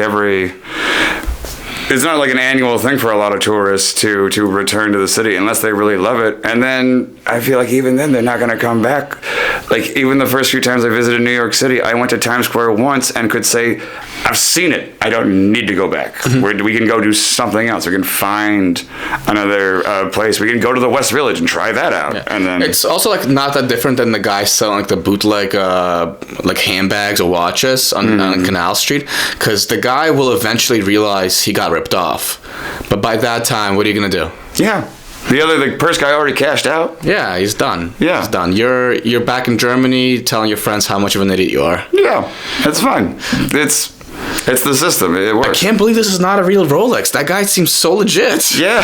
[SPEAKER 2] it's not like an annual thing for a lot of tourists to return to the city unless they really love it. And then I feel like even then they're not going to come back. Like even the first few times I visited New York City, I went to Times Square once and could say, I've seen it. I don't need to go back. Mm-hmm. We can go do something else. We can find another place. We can go to the West Village and try that out. Yeah. And then
[SPEAKER 3] it's also like not that different than the guys selling like the bootleg like handbags or watches on Canal Street, because the guy will eventually realize he got ripped off. But by that time, what are you gonna do?
[SPEAKER 2] Yeah. The purse guy already cashed out.
[SPEAKER 3] Yeah, he's done.
[SPEAKER 2] Yeah.
[SPEAKER 3] He's done. You're back in Germany telling your friends how much of an idiot you are.
[SPEAKER 2] Yeah, that's fine. It's the system. It works.
[SPEAKER 3] I can't believe this is not a real Rolex. That guy seems so legit.
[SPEAKER 2] Yeah.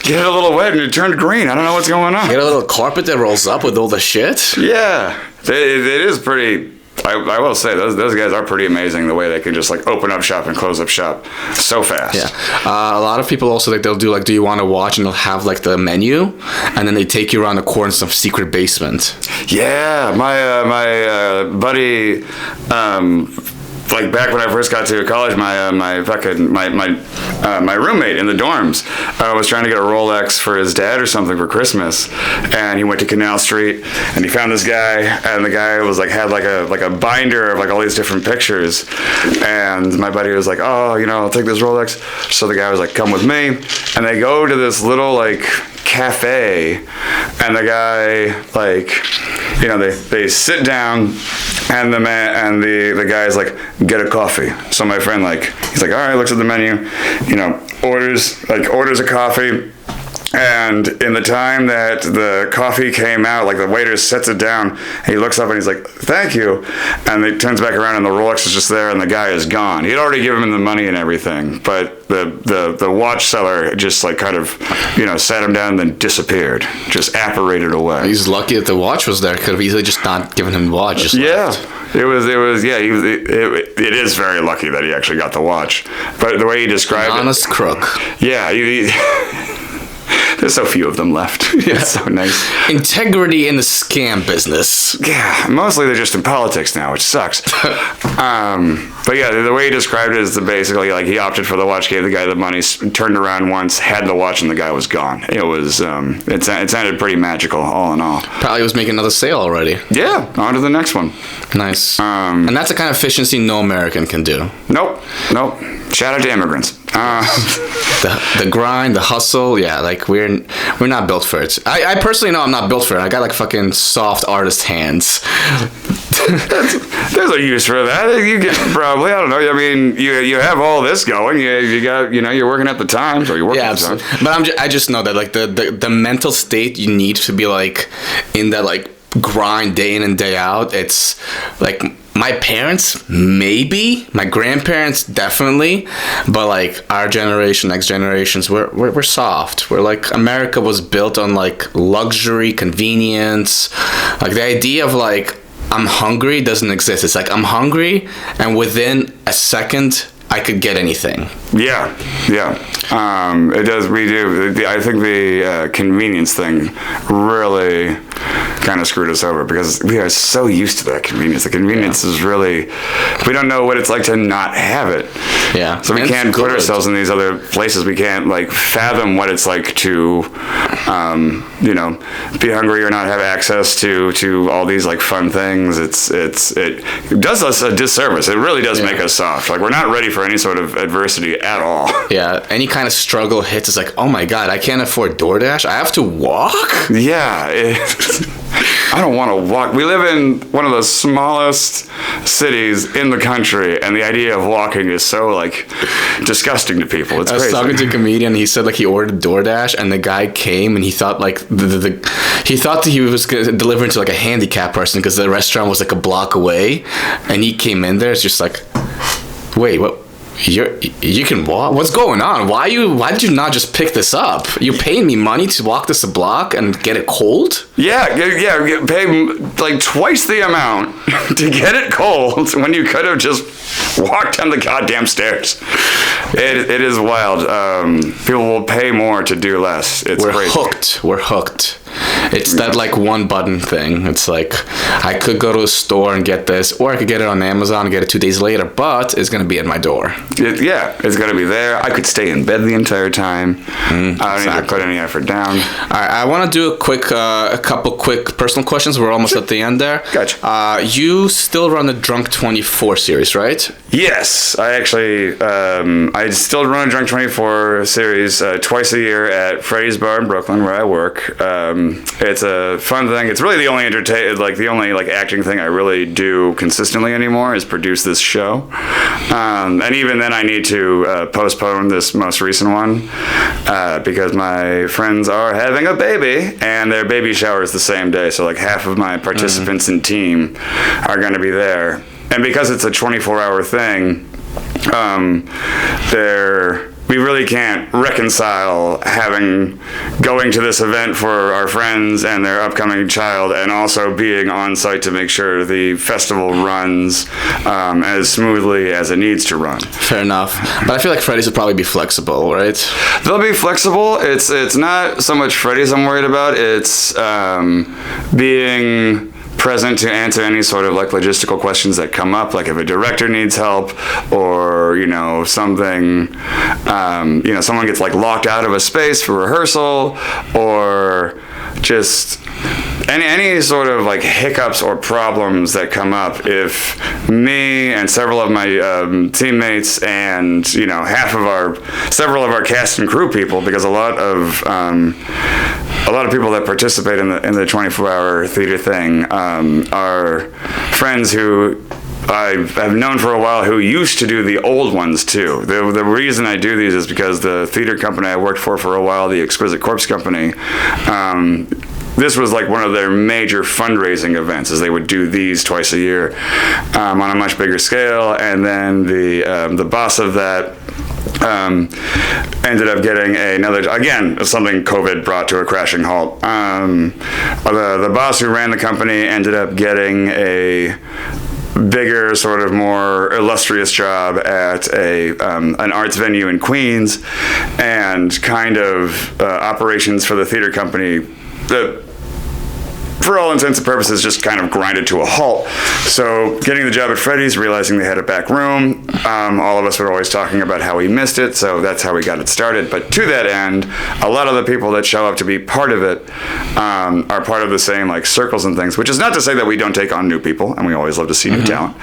[SPEAKER 2] Get a little wet and it turned green. I don't know what's going on.
[SPEAKER 3] Get a little carpet that rolls up with all the shit.
[SPEAKER 2] Yeah. It is pretty I will say those guys are pretty amazing the way they can just like open up shop and close up shop so fast.
[SPEAKER 3] Yeah, a lot of people also like they'll do like, do you want to watch, and they'll have like the menu, and then they take you around the corner in some secret basement.
[SPEAKER 2] Yeah, my buddy. Like back when I first got to college, my roommate in the dorms was trying to get a Rolex for his dad or something for Christmas, and he went to Canal Street and he found this guy, and the guy was like had like a binder of like all these different pictures, and my buddy was like, oh, I'll take this Rolex. So the guy was like, come with me, and they go to this little like cafe, and the guy like, they sit down, and the guy's like, get a coffee. So my friend he's like, all right, looks at the menu, orders a coffee. And in the time that the coffee came out, like the waiter sets it down, and he looks up and he's like, thank you. And he turns back around and the Rolex is just there and the guy is gone. He'd already given him the money and everything, but the watch seller just like kind of, sat him down and then disappeared, just apparated away.
[SPEAKER 3] He's lucky that the watch was there. Could have easily just not given him the watch. Just left.
[SPEAKER 2] It is very lucky that he actually got the watch. But the way he described
[SPEAKER 3] An honest crook.
[SPEAKER 2] Yeah, there's so few of them left. Yeah. It's so nice.
[SPEAKER 3] Integrity in the scam business.
[SPEAKER 2] Yeah, mostly they're just in politics now, which sucks. But yeah, the way he described it is basically like he opted for the watch, gave the guy the money, turned around once, had the watch, and the guy was gone. It was, it sounded pretty magical, all in all.
[SPEAKER 3] Probably was making another sale already.
[SPEAKER 2] Yeah, on to the next one.
[SPEAKER 3] Nice. And that's the kind of efficiency no American can do.
[SPEAKER 2] Nope. Shout out to immigrants.
[SPEAKER 3] The grind, the hustle, yeah, like we're not built for it. I personally know I'm not built for it. I got like fucking soft artist hands.
[SPEAKER 2] There's a use for that. You get probably, I don't know. I mean, you have all this going. You got, you're working at the Times, or you're working at the Times.
[SPEAKER 3] But I just know that like the mental state you need to be like in that like grind day in and day out. It's like my parents, maybe. My grandparents, definitely. But like our generation, next generations, we're soft. We're like, America was built on like luxury, convenience. Like the idea of like, I'm hungry doesn't exist. It's like, I'm hungry, and within a second, I could get anything.
[SPEAKER 2] Yeah. It does. We do. I think the convenience thing really kind of screwed us over because we are so used to that convenience. The convenience is really, we don't know what it's like to not have it.
[SPEAKER 3] Yeah.
[SPEAKER 2] So we can't put ourselves in these other places. We can't like fathom what it's like to, be hungry or not have access to all these like fun things. It does us a disservice. It really does make us soft. Like we're not ready for any sort of adversity at all.
[SPEAKER 3] Yeah. Any kind of struggle hits. It's like, oh my God, I can't afford DoorDash. I have to walk.
[SPEAKER 2] Yeah. I don't want to walk. We live in one of the smallest cities in the country, and the idea of walking is so like disgusting to people. It's crazy.
[SPEAKER 3] I was talking to a comedian. He said like he ordered DoorDash, and the guy came, and he thought like he thought that he was delivering to like a handicapped person because the restaurant was like a block away, and he came in there. It's just like, wait, what? You can walk? What's going on? Why did you not just pick this up? You paying me money to walk this a block and get it cold?
[SPEAKER 2] Yeah, pay like twice the amount to get it cold when you could have just walked down the goddamn stairs. It is wild. People will pay more to do less. It's crazy.
[SPEAKER 3] We're hooked. It's that like one button thing. It's like I could go to a store and get this, or I could get it on Amazon and get it 2 days later, but it's gonna be at my door.
[SPEAKER 2] It's gonna be there. I could stay in bed the entire time. I don't need to put any effort down.
[SPEAKER 3] All right, I want to do a couple quick personal questions. We're almost at the end there.
[SPEAKER 2] Gotcha.
[SPEAKER 3] You still run the Drunk 24 series, right?
[SPEAKER 2] Yes, I actually I still run a Drunk 24 series twice a year at Freddy's Bar in Brooklyn, where I work. It's a fun thing. It's really the only acting thing I really do consistently anymore is produce this show. And even then I need to postpone this most recent one because my friends are having a baby and their baby shower is the same day. So like half of my participants and team are going to be there. And because it's a 24-hour thing, we really can't reconcile going to this event for our friends and their upcoming child, and also being on site to make sure the festival runs as smoothly as it needs to run.
[SPEAKER 3] Fair enough. But I feel like Freddy's would probably be flexible, right?
[SPEAKER 2] They'll be flexible. It's not so much Freddy's I'm worried about. It's being present to answer any sort of like logistical questions that come up, like if a director needs help, or something, someone gets like locked out of a space for rehearsal, or just any sort of like hiccups or problems that come up. If me and several of my teammates and several of our cast and crew people, because a lot of people that participate in the 24-hour theater thing are friends who I've known for a while, who used to do the old ones too. The reason I do these is because the theater company I worked for a while, the Exquisite Corpse Company, this was like one of their major fundraising events, as they would do these twice a year on a much bigger scale. And then the boss of that ended up getting something COVID brought to a crashing halt. The boss who ran the company ended up getting a bigger, sort of more illustrious job at an arts venue in Queens, and kind of operations for the theater company for all intents and purposes just kind of grinded to a halt. So getting the job at Freddy's, realizing they had a back room, all of us were always talking about how we missed it, so that's how we got it started. But to that end, a lot of the people that show up to be part of it are part of the same like circles and things, which is not to say that we don't take on new people, and we always love to see new talent.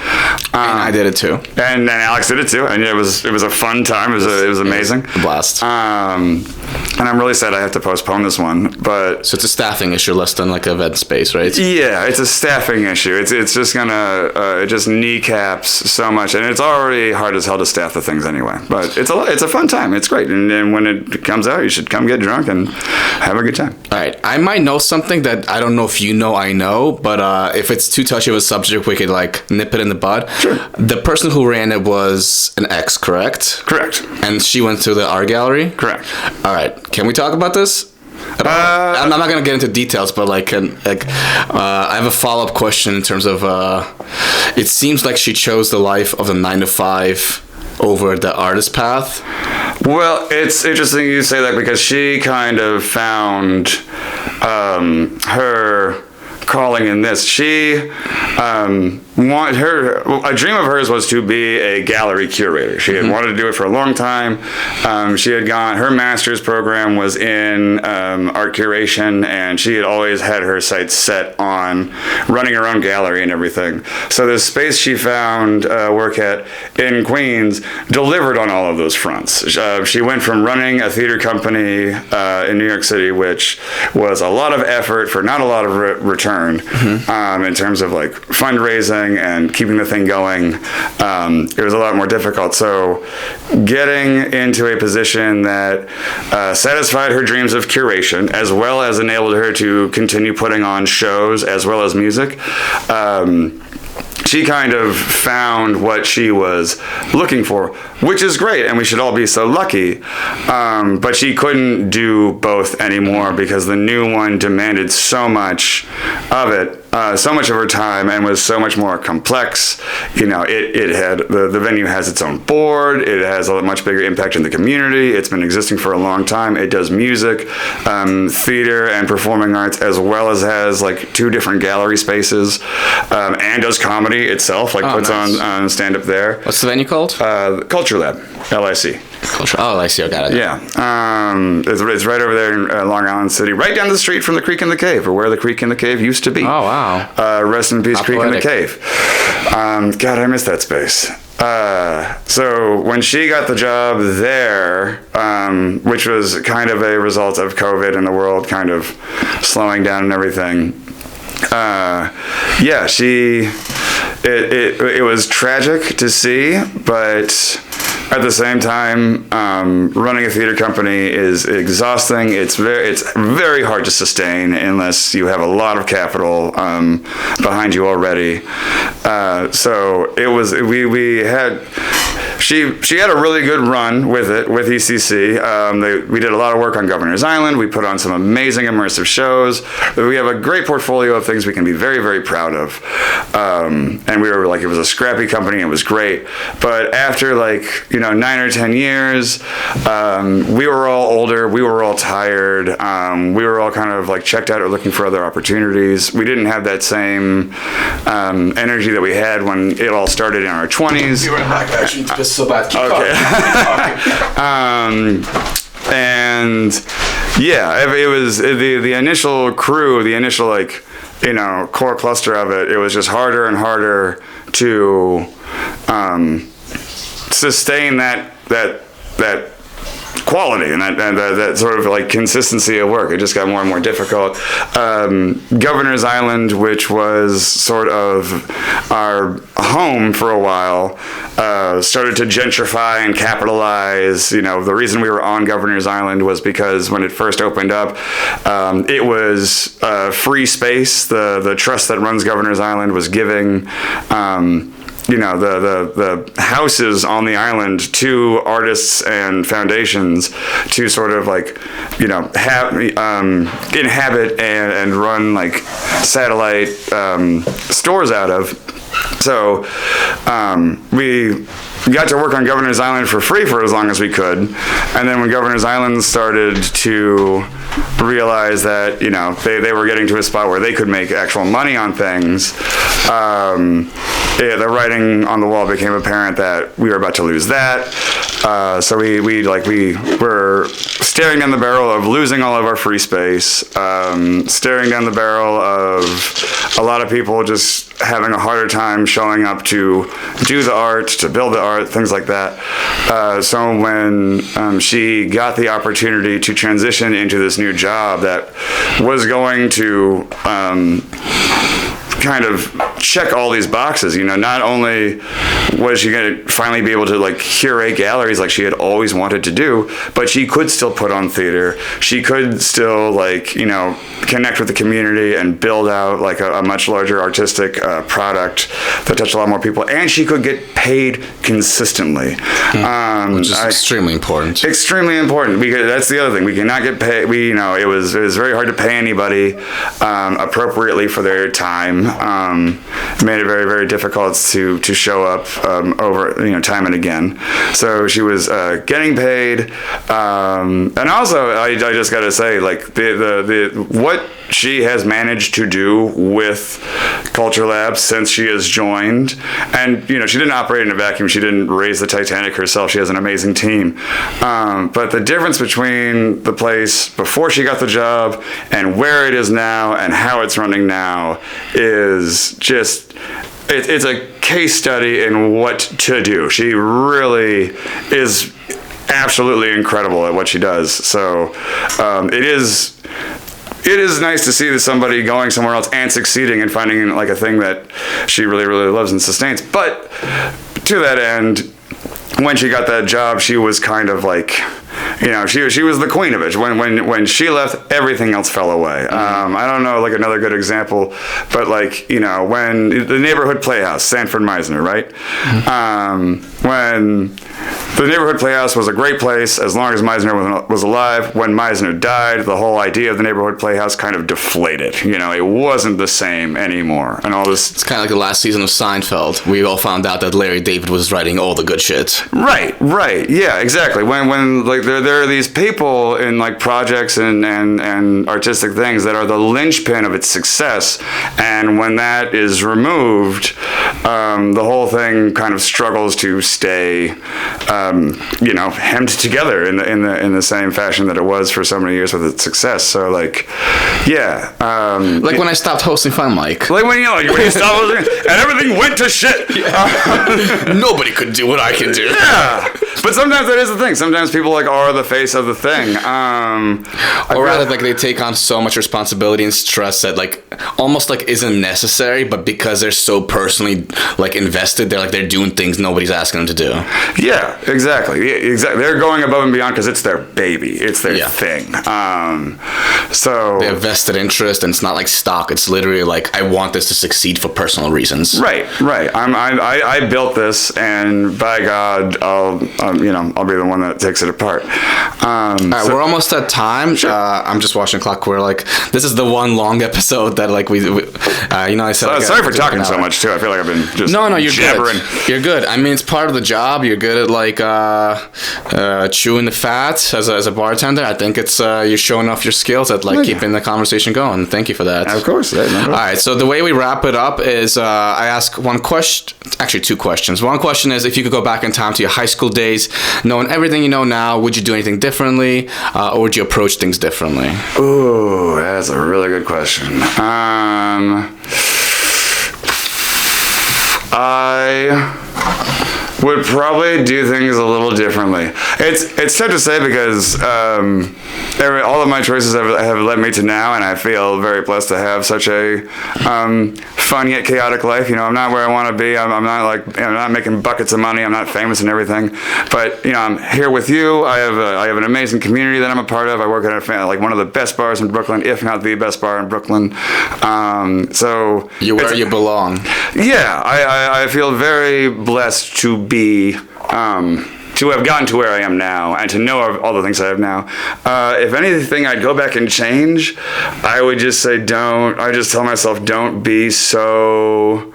[SPEAKER 3] And I did it too.
[SPEAKER 2] And Alex did it too, and it was a fun time. It was amazing.
[SPEAKER 3] A blast.
[SPEAKER 2] And I'm really sad I have to postpone this one, but
[SPEAKER 3] so it's a staffing issue less than like event space, right?
[SPEAKER 2] Yeah, it's a staffing issue. It's just gonna it just kneecaps so much, and it's already hard as hell to staff the things anyway. But it's a fun time. It's great, and when it comes out, you should come get drunk and have a good time.
[SPEAKER 3] All right, I might know something that I don't know if you know. I know, but if it's too touchy of a subject, we could like nip it in the bud.
[SPEAKER 2] Sure.
[SPEAKER 3] The person who ran it was an ex, correct?
[SPEAKER 2] Correct.
[SPEAKER 3] And she went to the art gallery.
[SPEAKER 2] Correct.
[SPEAKER 3] All right, can we talk about this? I'm not gonna get into details, but I have a follow-up question in terms of it seems like she chose the life of a 9-to-5 over the artist path.
[SPEAKER 2] Well, it's interesting you say that, because she kind of found her calling in this. She a dream of hers was to be a gallery curator. She had wanted to do it for a long time. She had her master's program was in art curation, and she had always had her sights set on running her own gallery and everything. So the space she found work at in Queens delivered on all of those fronts. She went from running a theater company in New York City, which was a lot of effort for not a lot of return in terms of like fundraising and keeping the thing going. It was a lot more difficult. So getting into a position that satisfied her dreams of curation, as well as enabled her to continue putting on shows as well as music, she kind of found what she was looking for, which is great, and we should all be so lucky. But she couldn't do both anymore, because the new one demanded so much of it, so much of her time, and was so much more complex. It had the venue has its own board. It has a much bigger impact in the community. It's been existing for a long time. It does music, theater, and performing arts, as well as has like 2 different gallery spaces, and does comedy itself, puts on stand-up there.
[SPEAKER 3] What's the venue called?
[SPEAKER 2] Culture Lab, LIC.
[SPEAKER 3] Culture. Oh, LIC, I got it.
[SPEAKER 2] Yeah. It's right over there in Long Island City, right down the street from the Creek in the Cave, or where the Creek in the Cave used to be.
[SPEAKER 3] Oh, wow.
[SPEAKER 2] Rest in peace,
[SPEAKER 3] How
[SPEAKER 2] Creek
[SPEAKER 3] poetic.
[SPEAKER 2] in the Cave. God, I miss that space. So when she got the job there, which was kind of a result of COVID and the world kind of slowing down and everything, it was tragic to see, but at the same time, running a theater company is exhausting. It's very hard to sustain unless you have a lot of capital behind you already. So it was we had she had a really good run with ECC. We did a lot of work on Governor's Island. We put on some amazing immersive shows. We have a great portfolio of things we can be very, very proud of. And we were like, it was a scrappy company. It was great. But after 9 or 10 years, we were all older. We were all tired. We were all kind of like checked out or looking for other opportunities. We didn't have that same energy that we had when it all started in our 20s.
[SPEAKER 3] You were back actually just so bad. Keep
[SPEAKER 2] talking. And yeah, it was the initial crew, the initial core cluster of it. It was just harder and harder to sustain that quality and that sort of like consistency of work. It just got more and more difficult. Governor's Island, which was sort of our home for a while, started to gentrify and capitalize. The reason we were on Governor's Island was because when it first opened up, it was free space. The trust that runs Governor's Island was giving the houses on the island to artists and foundations to sort of inhabit and run satellite stores out of. So we got to work on Governor's Island for free for as long as we could. And then when Governor's Island started to realize that, they were getting to a spot where they could make actual money on things, the writing on the wall became apparent that we were about to lose that. So we were staring down the barrel of losing all of our free space, staring down the barrel of a lot of people just having a harder time showing up to do the art, to build the art, things like that. So when she got the opportunity to transition into this new job that was going to kind of check all these boxes, not only was she going to finally be able to curate galleries like she had always wanted to do, but she could still put on theater. She could still connect with the community and build out a much larger artistic product that touched a lot more people, and she could get paid consistently,
[SPEAKER 3] which is extremely important.
[SPEAKER 2] Extremely important, because that's the other thing. We cannot get paid. It was very hard to pay anybody appropriately for their time. Made it very, very difficult to show up over time and again. So she was getting paid, and also I just got to say, the what she has managed to do with Culture Lab since she has joined, and she didn't operate in a vacuum. She didn't raise the Titanic herself. She has an amazing team, but the difference between the place before she got the job and where it is now and how it's running now is just it's a case study in what to do. She really is absolutely incredible at what she does. So it is nice to see that somebody going somewhere else and succeeding and finding a thing that she really, really loves and sustains. But to that end, when she got that job, she was kind of she was the queen of it. When she left, everything else fell away. I don't know another good example, but when the neighborhood playhouse, Sanford Meisner, right? When the neighborhood playhouse was a great place as long as Meisner was alive. When Meisner died, the whole idea of the neighborhood playhouse kind of deflated. It wasn't the same anymore, and all this.
[SPEAKER 3] It's kind of like the last season of Seinfeld. We all found out that Larry David was writing all the good shit.
[SPEAKER 2] Right, yeah, exactly. When there are these people in projects and artistic things that are the linchpin of its success, and when that is removed, the whole thing kind of struggles to stay hemmed together in the same fashion that it was for so many years with its success. So yeah.
[SPEAKER 3] When I stopped hosting Fun Mike.
[SPEAKER 2] When you stopped hosting and everything went to shit.
[SPEAKER 3] Nobody could do what I can do.
[SPEAKER 2] Yeah. But sometimes that is the thing. Sometimes people like are the face of the thing.
[SPEAKER 3] Or rather, like they take on so much responsibility and stress that like almost like isn't necessary, but because they're so personally like invested, they're doing things nobody's asking them to do.
[SPEAKER 2] Yeah, exactly. Yeah, exactly. They're going above and beyond because it's their baby. It's their thing. So
[SPEAKER 3] they have vested interest, and it's not like stock. It's literally like I want this to succeed for personal reasons.
[SPEAKER 2] Right. I built this, and by God, I'll be the one that takes it apart.
[SPEAKER 3] All right, we're almost at time. Sure. I'm just watching the clock. We're like, this is the one long episode that like we I said.
[SPEAKER 2] Sorry for talking so much too. I feel like I've been just
[SPEAKER 3] you're
[SPEAKER 2] jabbering.
[SPEAKER 3] Good. You're good. I mean, it's part of the job. You're good at like chewing the fat as a bartender. I think it's you're showing off your skills at like keeping the conversation going. Thank you for that.
[SPEAKER 2] Of course. Yeah,
[SPEAKER 3] all right. So the way we wrap it up is I ask one question. Actually, two questions. One question is if you could go back in time to your high school days, knowing everything you know now, would you do anything differently, or would you approach things differently?
[SPEAKER 2] Ooh, that's a really good question. I would probably do things a little differently. It's tough to say because all of my choices have led me to now, and I feel very blessed to have such a fun yet chaotic life. I'm not where I want to be. I'm not making buckets of money. I'm not famous and everything, but I'm here with you. I have an amazing community that I'm a part of. I work at one of the best bars in Brooklyn, if not the best bar in Brooklyn. So
[SPEAKER 3] you're where you belong.
[SPEAKER 2] Yeah, I feel very blessed to be to have gotten to where I am now and to know all the things I have now. If anything, I'd go back and change. I would just say I just tell myself don't be so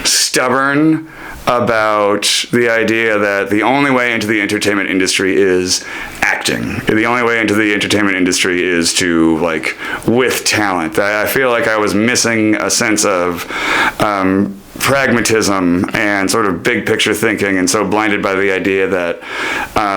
[SPEAKER 2] stubborn about the idea that the only way into the entertainment industry is acting. The only way into the entertainment industry is to with talent. I feel like I was missing a sense of pragmatism and sort of big picture thinking, and so blinded by the idea that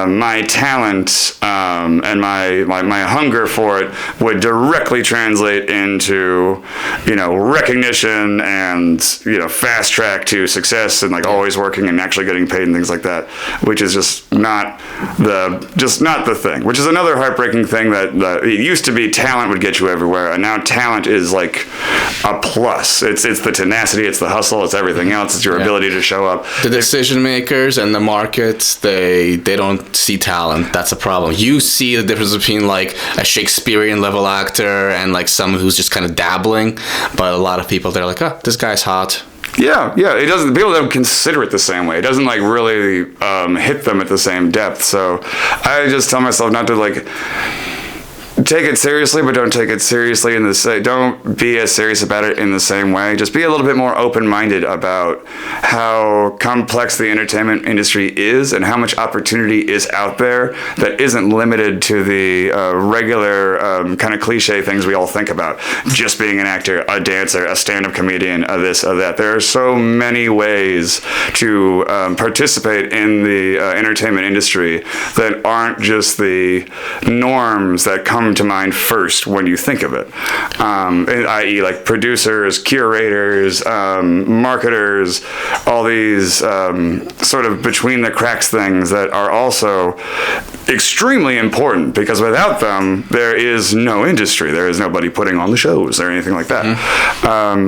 [SPEAKER 2] my talent and my hunger for it would directly translate into recognition and fast track to success and always working and actually getting paid and things like that, which is just not the thing. Which is another heartbreaking thing that it used to be talent would get you everywhere, and now talent is like a plus. It's the tenacity, it's the hustle, it's everything else. It's your ability to show up.
[SPEAKER 3] The decision makers and the markets, they don't see talent. That's a problem. You see the difference between a Shakespearean level actor and someone who's just kind of dabbling, but a lot of people, they're like, oh, this guy's hot.
[SPEAKER 2] Yeah, it doesn't. People don't consider it the same way. It doesn't really hit them at the same depth. So I just tell myself not to take it seriously, but don't take it seriously don't be as serious about it in the same way. Just be a little bit more open-minded about how complex the entertainment industry is and how much opportunity is out there that isn't limited to the regular kind of cliche things we all think about. Just being an actor, a dancer, a stand-up comedian, a this, a that. There are so many ways to participate in the entertainment industry that aren't just the norms that come to mind first when you think of it, i.e. producers, curators, marketers, all these sort of between the cracks things that are also extremely important, because without them there is no industry, there is nobody putting on the shows or anything like that.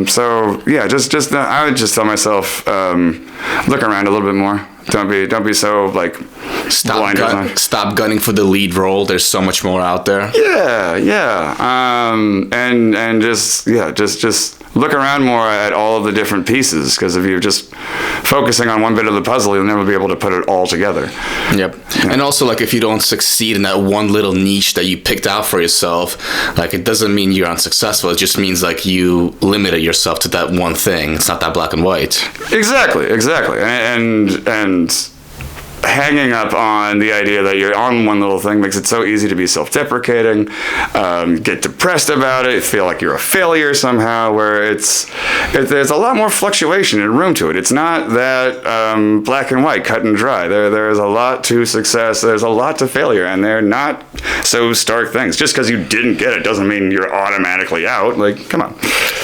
[SPEAKER 2] So yeah, just I would just tell myself look around a little bit more. Don't be so
[SPEAKER 3] stop gunning for the lead role. There's so much more out there.
[SPEAKER 2] Yeah. And just look around more at all of the different pieces, because if you're just focusing on one bit of the puzzle, you'll never be able to put it all together.
[SPEAKER 3] Yep. Yeah. And also, if you don't succeed in that one little niche that you picked out for yourself, it doesn't mean you're unsuccessful. It just means you limited yourself to that one thing. It's not that black and white.
[SPEAKER 2] Exactly. And hanging up on the idea that you're on one little thing makes it so easy to be self-deprecating, get depressed about it, feel like you're a failure somehow, where there's a lot more fluctuation and room to it. It's not that black and white, cut and dry. There's a lot to success, there's a lot to failure, and they're not so stark things. Just because you didn't get it doesn't mean you're automatically out. Come on.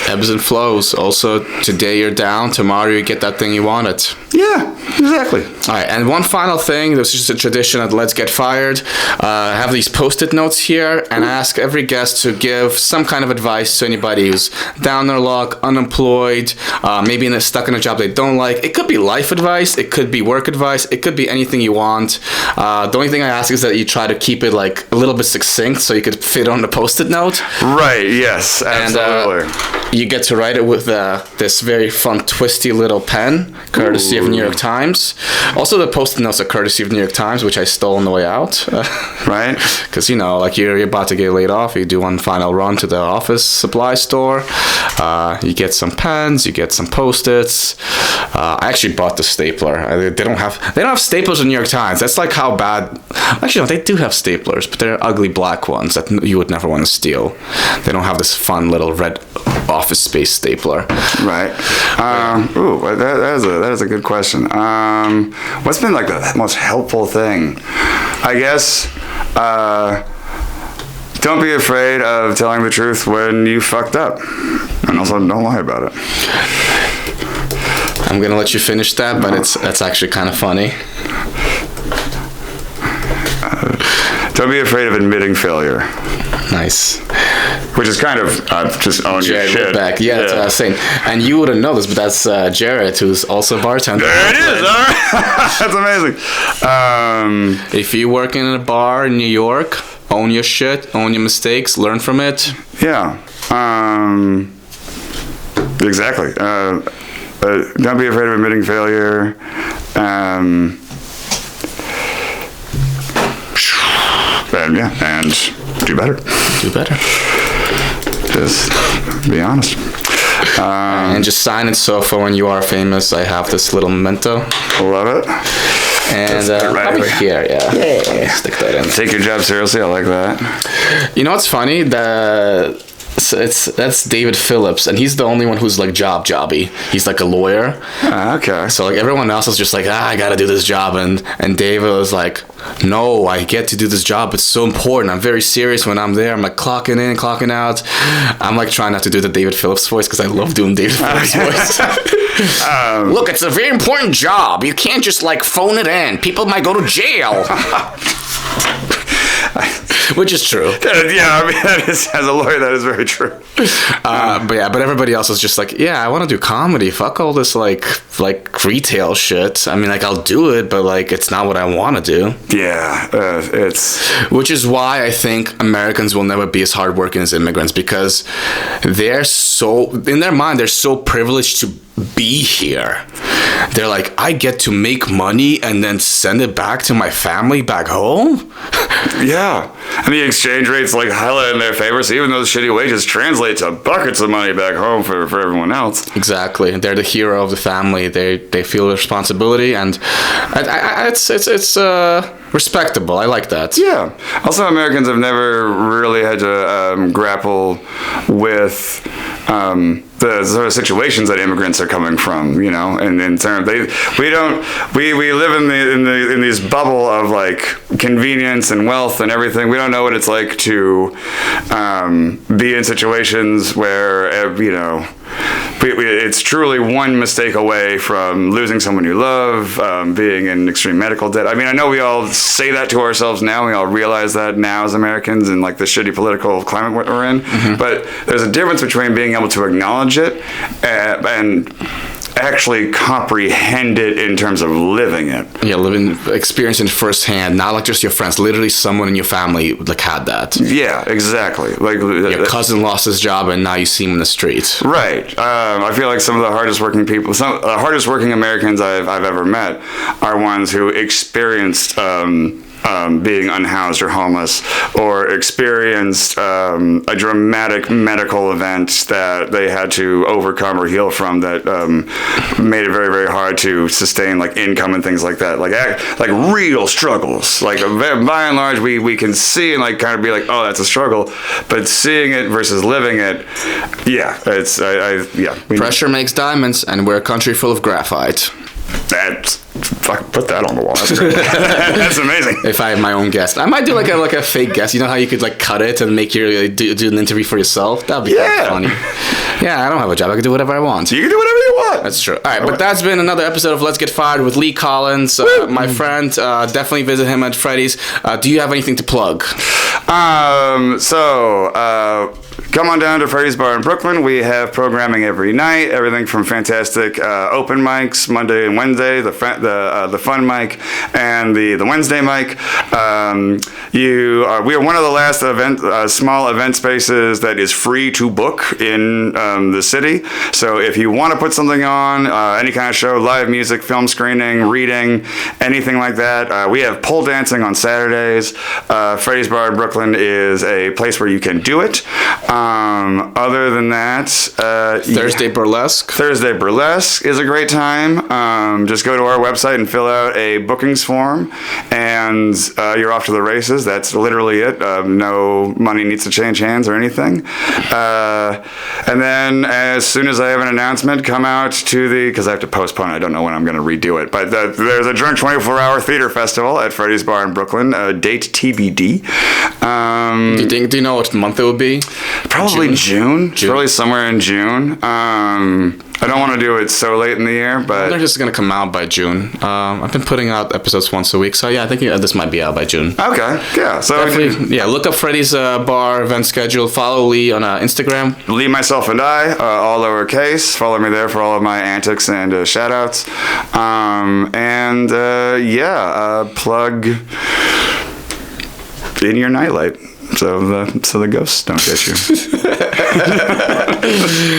[SPEAKER 3] Ebbs and flows. Also, today you're down, tomorrow you get that thing you wanted.
[SPEAKER 2] Yeah, exactly.
[SPEAKER 3] All right, and one final final thing, this is just a tradition at Let's Get Fired. I have these post-it notes here, and I ask every guest to give some kind of advice to anybody who's down their luck, unemployed, maybe stuck in a job they don't like. It could be life advice, it could be work advice, it could be anything you want. The only thing I ask is that you try to keep it like a little bit succinct so you could fit on the post-it note.
[SPEAKER 2] Right, yes, absolutely.
[SPEAKER 3] And you get to write it with this very fun, twisty little pen, courtesy of New York Times. Also, the post-it notes are courtesy of New York Times, which I stole on the way out.
[SPEAKER 2] Right.
[SPEAKER 3] Because, like you're about to get laid off, you do one final run to the office supply store. You get some pens, you get some post-its. I actually bought the stapler. They don't have staplers in New York Times. That's like how bad. Actually, no, they do have staplers, but they're ugly black ones that you would never want to steal. They don't have this fun little red Office Space stapler.
[SPEAKER 2] Right. That is a good question. What's been like the most helpful thing? I guess. Don't be afraid of telling the truth when you fucked up, and also don't lie about it.
[SPEAKER 3] I'm gonna let you finish that, but that's actually kind of funny.
[SPEAKER 2] Don't be afraid of admitting failure.
[SPEAKER 3] Nice.
[SPEAKER 2] Which is kind of just own your shit.
[SPEAKER 3] Back. Yeah, that's what I was saying. And you wouldn't know this, but that's Jared, who's also a bartender.
[SPEAKER 2] There it is. All right. That's amazing.
[SPEAKER 3] If you work in a bar in New York, own your shit, own your mistakes, learn from it.
[SPEAKER 2] Yeah. Exactly. Don't be afraid of admitting failure. And do better.
[SPEAKER 3] Do better.
[SPEAKER 2] Just be honest.
[SPEAKER 3] And just sign it so for when you are famous, I have this little memento.
[SPEAKER 2] Love it.
[SPEAKER 3] And probably here, yeah. Stick that in.
[SPEAKER 2] Take your job seriously. I like that.
[SPEAKER 3] You know what's funny? That's David Phillips, and he's the only one who's like jobby. He's like a lawyer.
[SPEAKER 2] Okay.
[SPEAKER 3] So like everyone else is just like, I gotta do this job, and David was like, no, I get to do this job. It's so important. I'm very serious when I'm there. I'm like clocking in, clocking out. I'm like trying not to do the David Phillips voice because I love doing David Phillips voice. Look, it's a very important job. You can't just like phone it in. People might go to jail. Which is true.
[SPEAKER 2] Yeah, I mean, as a lawyer, that is very true.
[SPEAKER 3] But everybody else is just like, I want to do comedy. Fuck all this like retail shit. I mean, like I'll do it, but like it's not what I want to do.
[SPEAKER 2] Yeah,
[SPEAKER 3] Which is why I think Americans will never be as hardworking as immigrants, because they're so in their mind they're so privileged to be here. They're like, I get to make money and then send it back to my family back home.
[SPEAKER 2] Yeah, and the exchange rate's like hella in their favor. So even those shitty wages translate to buckets of money back home for everyone else.
[SPEAKER 3] Exactly, they're the hero of the family. They feel the responsibility, and it's respectable. I like that.
[SPEAKER 2] Yeah. Also, Americans have never really had to grapple with the sort of situations that immigrants are coming from, and in terms we live in these bubble of like convenience and wealth and everything. We don't know what it's like to be in situations where it's truly one mistake away from losing someone you love, being in extreme medical debt. I mean, I know we all say that to ourselves now. We all realize that now as Americans in like the shitty political climate we're in. Mm-hmm. But there's a difference between being able to acknowledge it and actually comprehend it in terms of living it.
[SPEAKER 3] Yeah, experiencing it firsthand, not like just your friends. Literally, someone in your family like had that.
[SPEAKER 2] Yeah, exactly. Like
[SPEAKER 3] your cousin lost his job, and now you see him in the streets.
[SPEAKER 2] Right. I feel like some of the hardest working people, some of the hardest working Americans I've ever met, are ones who experienced being unhoused or homeless, or experienced a dramatic medical event that they had to overcome or heal from that made it very, very hard to sustain like income and things like that. Like real struggles. Like by and large, we can see and like kind of be like, oh, that's a struggle, but seeing it versus living it, yeah, it's
[SPEAKER 3] Pressure makes diamonds, and we're a country full of graphite.
[SPEAKER 2] That's fucking put that on the wall. That's great. That's amazing.
[SPEAKER 3] If I have my own guest, I might do like a fake guest. You know how you could like cut it and make your do an interview for yourself? That'd be kind of funny. Yeah, I don't have a job. I can do whatever I want.
[SPEAKER 2] You can do whatever you want.
[SPEAKER 3] That's true. All right, but that's been another episode of Let's Get Fired with Lee Collins, my friend. Definitely visit him at Freddy's. Do you have anything to plug?
[SPEAKER 2] Come on down to Freddy's Bar in Brooklyn. We have programming every night. Everything from fantastic open mics Monday and Wednesday, the fun mic and the Wednesday mic. We are one of the last small event spaces that is free to book in the city. So if you want to put something on, any kind of show, live music, film screening, reading, anything like that, we have pole dancing on Saturdays. Freddy's Bar in Brooklyn is a place where you can do it. Other than that,
[SPEAKER 3] Thursday Burlesque.
[SPEAKER 2] Thursday Burlesque is a great time. Just go to our website and fill out a bookings form, and you're off to the races. That's literally it. No money needs to change hands or anything. And then as soon as I have an announcement, come out to because I have to postpone. I don't know when I'm going to redo it. But there's a Drunk 24-Hour Theater Festival at Freddy's Bar in Brooklyn. Date TBD.
[SPEAKER 3] Do you know what month it will be?
[SPEAKER 2] Probably June. Probably somewhere in June. I don't want to do it so late in the year, but
[SPEAKER 3] they're just gonna come out by June. I've been putting out episodes once a week, so yeah, I think this might be out by June.
[SPEAKER 2] Okay, yeah. So
[SPEAKER 3] look up Freddy's Bar event schedule. Follow Lee on Instagram.
[SPEAKER 2] Lee, myself, and I, all lowercase. Follow me there for all of my antics and shout outs. Plug in your nightlight. So the ghosts don't get you.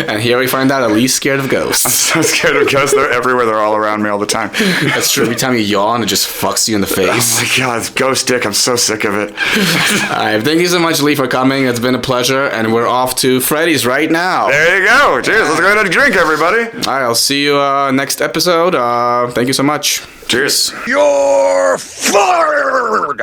[SPEAKER 3] And here we find out that Lee's scared of ghosts.
[SPEAKER 2] I'm so scared of ghosts. They're everywhere. They're all around me all the time.
[SPEAKER 3] That's true. Every time you yawn, it just fucks you in the face.
[SPEAKER 2] Oh my god, ghost dick. I'm so sick of it.
[SPEAKER 3] All right, thank you so much, Lee, for coming. It's been a pleasure, and we're off to Freddy's right now.
[SPEAKER 2] There you go. Cheers. Let's go ahead and drink, everybody.
[SPEAKER 3] All right, I'll see you next episode. Thank you so much.
[SPEAKER 2] Cheers.
[SPEAKER 4] You're fired!